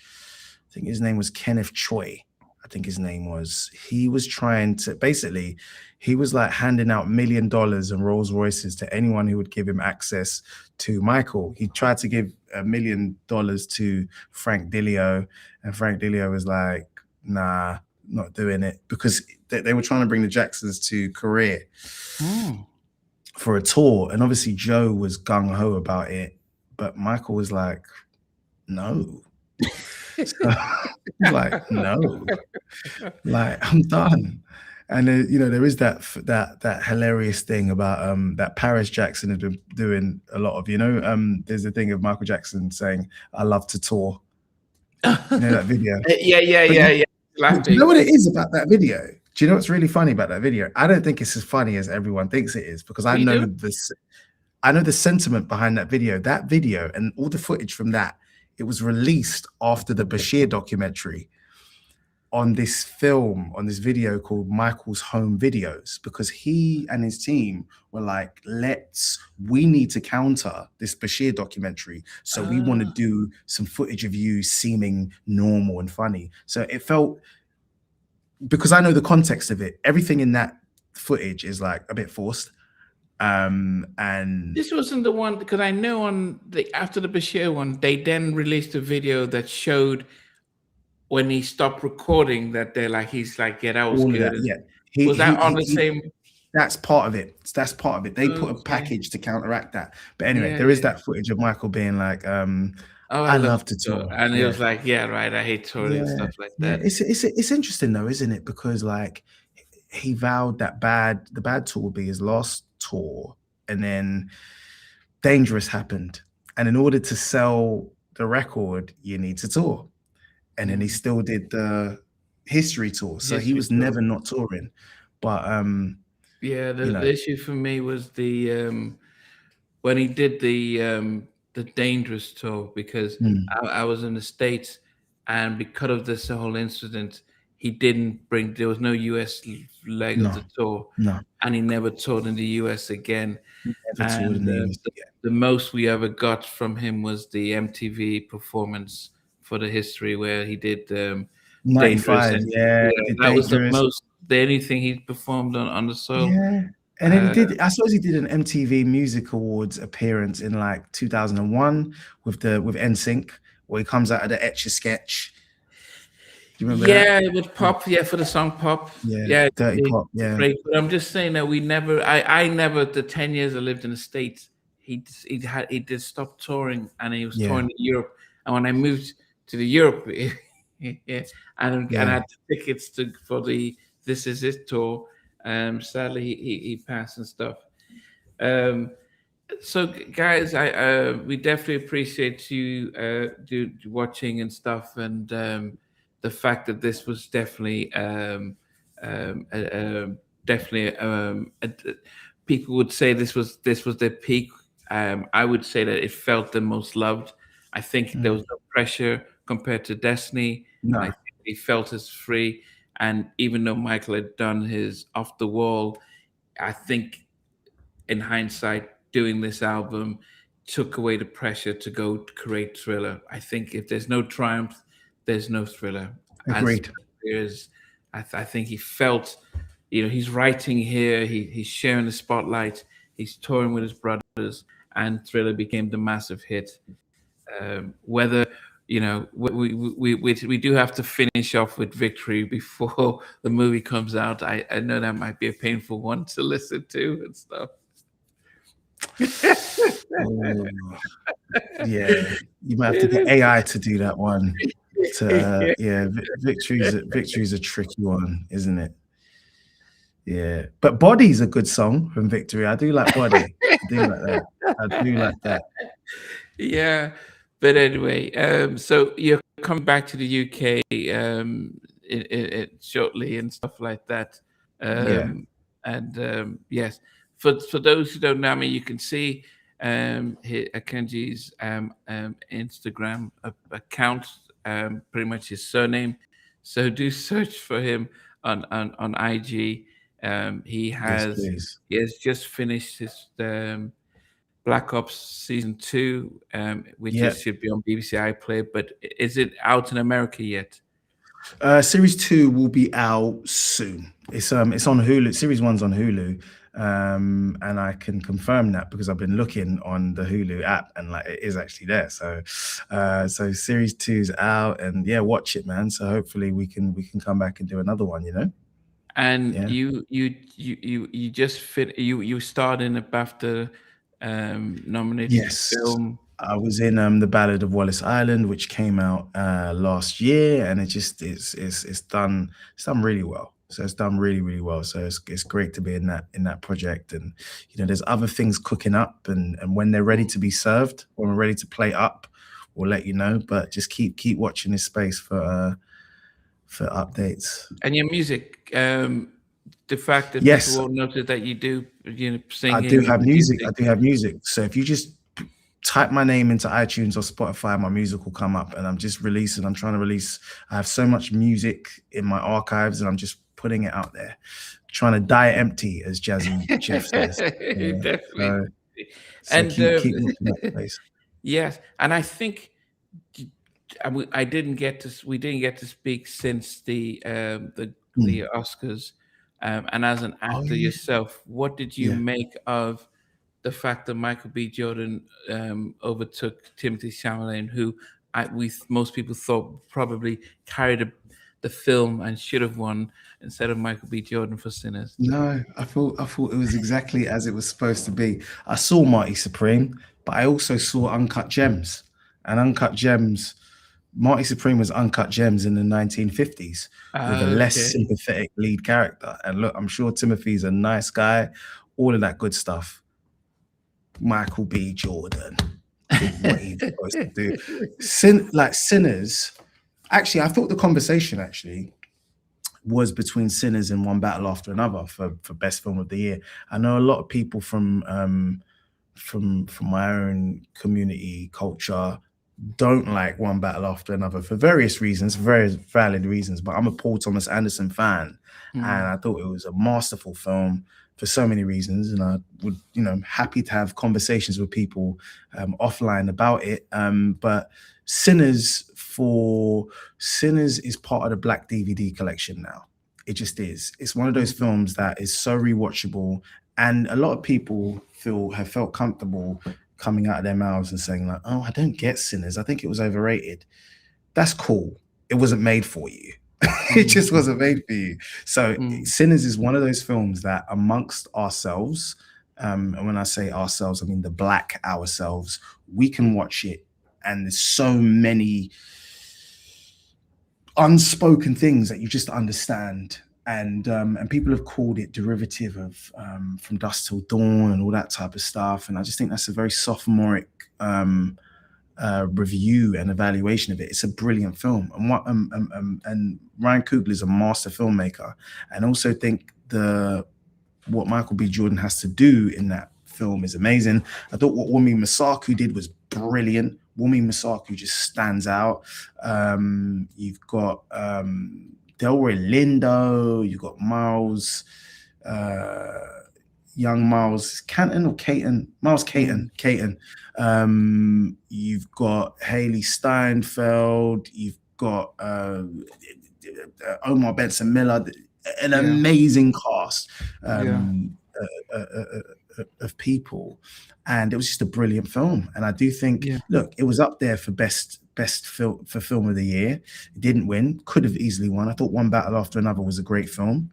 I think his name was Kenneth Choi. I think his name was. He was trying to basically, he was like handing out $1 million and Rolls Royces to anyone who would give him access to Michael. He tried to give $1 million to Frank Dilio, and Frank Dilio was like, "Nah, not doing it," because they were trying to bring the Jacksons to Korea hmm. for a tour, and obviously Joe was gung ho about it, but Michael was like, "No." So he's like, "No, like I'm done." And there is that hilarious thing about that Paris Jackson has been doing a lot of. There's a thing of Michael Jackson saying, "I love to tour." You know that video, but Yeah. do you know Laughing. what it is about that video? Do you know what's really funny about that video? I don't think it's as funny as everyone thinks it is, because Oh, I you know do? this. I know the sentiment behind that video. That video and all the footage from that, it was released after the Bashir documentary on this film, on this video called Michael's Home Videos, because he and his team were like, we need to counter this Bashir documentary. So we want to Ah, do some footage of you seeming normal and funny. So it felt, because I know the context of it, everything in that footage is like a bit forced. And this wasn't the one, because I know on the after the Bashir one, they then released a video that showed when he stopped recording that they're like, he's like, yeah, that was all of good. that, And yeah. was that on the He same? That's part of it. That's part of it. They put a Okay. package to counteract that. But anyway, Yeah, there is yeah. that footage of Michael being like, Oh, I "I love love to to, tour." and he Yeah, was like, yeah, right. I hate touring and yeah, stuff like yeah. that. It's interesting though, isn't it? Because like he vowed that the bad tour would be his last tour, and then Dangerous happened, and in order to sell the record, you need to tour. And then he Mm. still did the history tour, so he History was tour. never not touring. But Yeah, you the know, issue for me was the when he did the Dangerous tour, because mm, I was in the States, and because of this whole incident, he didn't bring. There was no US leg of no, the tour, no, and he never toured in the US again. never toured in And the US. the most we ever got from him was the MTV performance for the history, where he did Dangerous, 95, and yeah, yeah, he did that was the Dangerous. most, the anything he performed on the soil. Yeah, and then he Uh, did, I suppose he did an MTV Music Awards appearance in like 2001 with NSYNC, where he comes out of the Etch a Sketch. Do you remember that? Yeah, with Pop, yeah, for the song Pop. Yeah, Yeah, Dirty Pop, it's yeah, great. But I'm just saying that we never, I never, the 10 years I lived in the States, he did stop touring, and he was yeah, touring in Europe. And when I moved to the Europe, yeah, and I yeah. had tickets for the This Is It tour. Sadly, he passed and stuff. Um, so guys, I we definitely appreciate you watching and stuff, and the fact that this was definitely um, uh, um definitely people would say this was their peak. I would say that it felt the most loved. I think there Mm. was no pressure compared to Destiny, and I No, think he felt as free. And even though Michael had done his off the wall, I think in hindsight, doing this album took away the pressure to go create Thriller. I think if there's no Triumph, there's no Thriller. As agreed. is, I think he felt, he's writing here, he's sharing the spotlight, he's touring with his brothers, and Thriller became the massive hit. Whether we do have to finish off with Victory before the movie comes out. I know that might be a painful one to listen to and stuff. Oh, yeah, you might have to get AI to do that one. Yeah, Victory's a tricky one, isn't it? Yeah, but Body's a good song from Victory. I do like Body. I do like that. I do like that. Yeah, But anyway, so you're coming back to the UK shortly and stuff like that. Yeah, Um, and yes, for those who don't know me, you can see Akenji's Instagram account, pretty much his surname. So do search for him on IG. He yes, has please. he has just finished his Black Ops season two, which Yeah. is should be on BBC iPlayer, but is it out in America yet? Series two will be out soon. It's on Hulu. Series one's on Hulu, and I can confirm that because I've been looking on the Hulu app and like it is actually there. So series two's out, and yeah, watch it, man. So hopefully we can come back and do another one. And Yeah. you just you starred in a BAFTA nominated Yes, film. I was in the Ballad of Wallace Island, which came out last year, and it's done really well. So it's done really really well. So it's great to be in that project, and there's other things cooking up, and when they're ready to be served, when we're ready to play up, we'll let you know. But just keep watching this space for updates. And your music, the fact that people Yes, won't notice that you do, I do singing and have music. I producing. do have music. So if you just type my name into iTunes or Spotify, my music will come up, and I'm trying to release. I have so much music in my archives, and I'm just putting it out there, trying to die empty, as Jazzy Jeff says. Yeah. Definitely. So, so And keep watching that space. yes, and I think I didn't get to we didn't get to speak since Hmm. the Oscars. And as an Oh actor yeah, yourself, what did you yeah. make of the fact that Michael B. Jordan overtook Timothy Chalamet, who most people thought probably carried the film and should have won instead of Michael B. Jordan for Sinners? No, I thought it was exactly as it was supposed to be. I saw Marty Supreme, but I also saw Uncut Gems, and Uncut Gems. Marty Supreme was Uncut Gems in the 1950s with a less Okay. sympathetic lead character. And look, I'm sure Timothy's a nice guy, all of that good stuff. Michael B. Jordan did what he was supposed to do. Like Sinners, actually, I thought the conversation actually was between Sinners and One Battle After Another for best film of the year. I know a lot of people from my own community culture don't like One Battle After Another for various reasons, very valid reasons. But I'm a Paul Thomas Anderson fan, and Mm. I thought it was a masterful film for so many reasons. And I would, happy to have conversations with people offline about it. But Sinners is part of the Black DVD collection now. It just is. It's one of those Mm. films that is so rewatchable, and a lot of people have felt comfortable coming out of their mouths and saying like, "Oh, I don't get Sinners. I think it was overrated." That's cool. It wasn't made for you. It Mm. just wasn't made for you. So Mm. Sinners is one of those films that amongst ourselves, and when I say ourselves, I mean the black ourselves, we can watch it, and there's so many unspoken things that you just understand. And people have called it derivative of From Dusk Till Dawn and all that type of stuff. And I just think that's a very sophomoric review and evaluation of it. It's a brilliant film, and Ryan Coogler is a master filmmaker. And also think what Michael B. Jordan has to do in that film is amazing. I thought what Wumi Masaku did was brilliant. Wumi Masaku just stands out. You've got Delroy Lindo, you've got young Miles Canton or Caton, Miles Caton, Mm. Caton. You've got Haley Steinfeld, you've got Omar Benson Miller, an Yeah. amazing cast Yeah. of people, and it was just a brilliant film. And I do think, Yeah. look, it was up there for best film for film of the year. It didn't win, could have easily won. I thought One Battle After Another was a great film.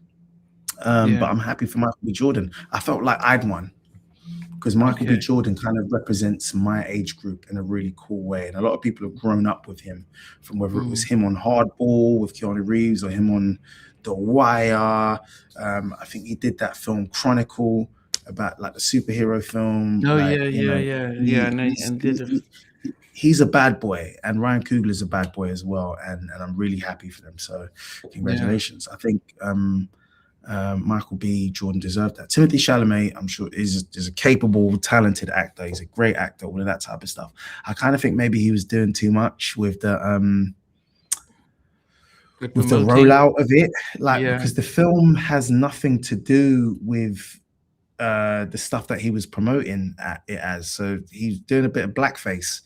Yeah. But I'm happy for Michael B. Jordan. I felt like I'd won because Michael B. Okay. Jordan kind of represents my age group in a really cool way. And a lot of people have grown up with him, from whether it was Mm. him on Hardball with Keanu Reeves or him on The Wire. I think he did that film Chronicle about like the superhero film. Oh Like, yeah, yeah, yeah, yeah. he, And I he's, and did he's, a he, he's a bad boy, and Ryan Coogler's a bad boy as well, and I'm really happy for them. So congratulations. I think Michael B. Jordan deserved that. Timothy Chalamet, I'm sure, is a capable, talented actor. He's a great actor, all of that type of stuff. I kind of think maybe he was doing too much with the rollout of it, because the film has nothing to do with the stuff that he was promoting it as. So he's doing a bit of blackface.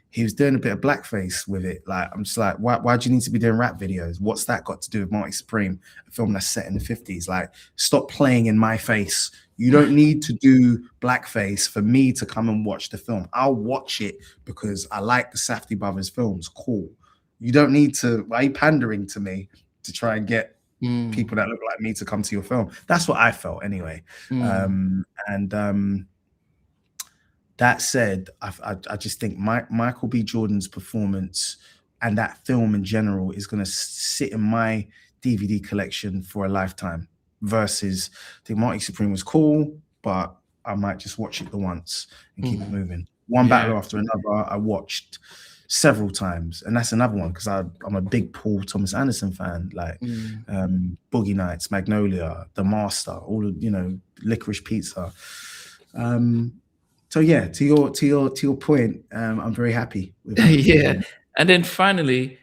He was doing a bit of blackface with it. Like, I'm just like, why do you need to be doing rap videos? What's that got to do with Marty Supreme, a film that's set in the 50s? Like, stop playing in my face. You don't need to do blackface for me to come and watch the film. I'll watch it because I like the Safdie Brothers films. Cool. You don't need to. Why are you pandering to me to try and get people that look like me to come to your film? That's what I felt anyway. That said, I just think Michael B. Jordan's performance and that film in general is going to sit in my DVD collection for a lifetime. Versus, I think Marty Supreme was cool, but I might just watch it the once and keep it moving. One battle after another, I watched several times, and that's another one because I'm a big Paul Thomas Anderson fan. Like Boogie Nights, Magnolia, The Master, all of Licorice Pizza. So yeah, to your point, I'm very happy with that. Yeah. And then finally,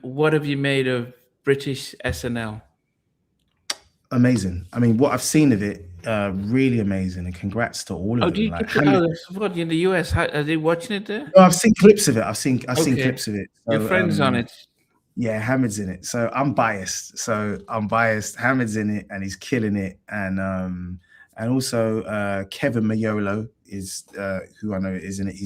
what have you made of British SNL? Amazing. I mean, what I've seen of it, really amazing, and congrats to all of them. What in the US? Are they watching it there? No, I've seen clips of it. I've seen clips of it. So, your friend's on it. Yeah, Hamid's in it. So I'm biased. Hamid's in it, and he's killing it. And also Kevin Mayolo is who I know is in it.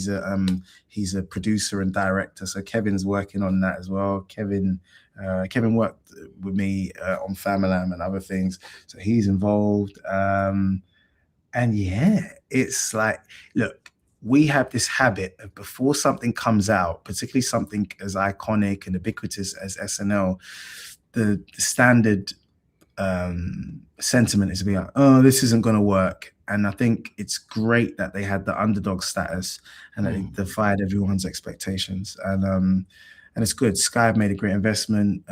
He's a producer and director. So Kevin's working on that as well. Kevin worked with me on Famalam and other things, so he's involved. And yeah, it's like, look, we have this habit of before something comes out, particularly something as iconic and ubiquitous as SNL, the standard sentiment is to be like, oh, this isn't going to work. And I think it's great that they had the underdog status and that they defied everyone's expectations. And it's good. Sky have made a great investment.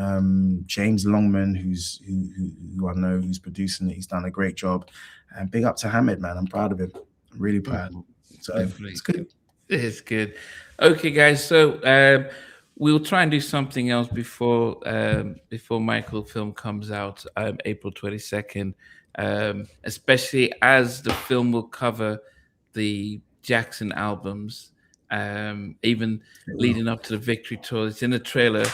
James Longman, who I know, who's producing it, he's done a great job. And big up to Hamid, man. I'm proud of him. I'm really proud. So it's good. It's good. Okay, guys. So we'll try and do something else before Michael's film comes out, April 22nd. Especially as the film will cover the Jackson albums. Even leading up to the Victory Tour, it's in the trailer.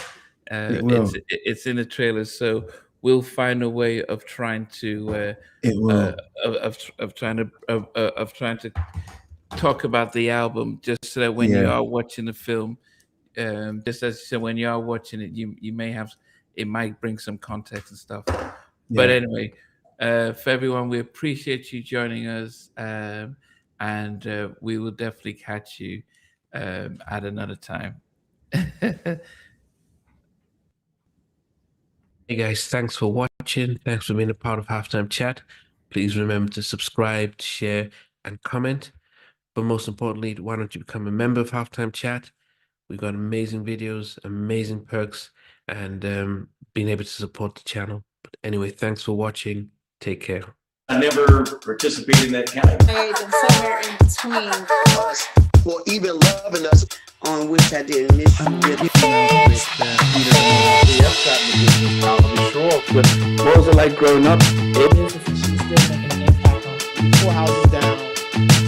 It's in the trailer, so we'll find a way of trying to trying to talk about the album, just so that when you are watching the film, just as you said, when you are watching it, you may have, it might bring some context and stuff. But anyway, for everyone, we appreciate you joining us, and we will definitely catch you at another time. Hey guys, thanks for watching. Thanks for being a part of Halftime Chat. Please remember to subscribe, share, and comment. But most importantly, why don't you become a member of Halftime Chat? We've got amazing videos, amazing perks, and being able to support the channel. But anyway, thanks for watching. Take care. I never participated in that category. Somewhere in between. For even loving us, on which I didn't miss you. What was it like growing up? She's still making an impact on 4 houses down. I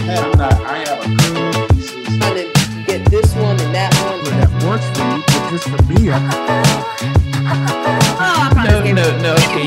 have a couple of pieces. Trying to get this one and that one. That works for you, but just for me, No. Okay,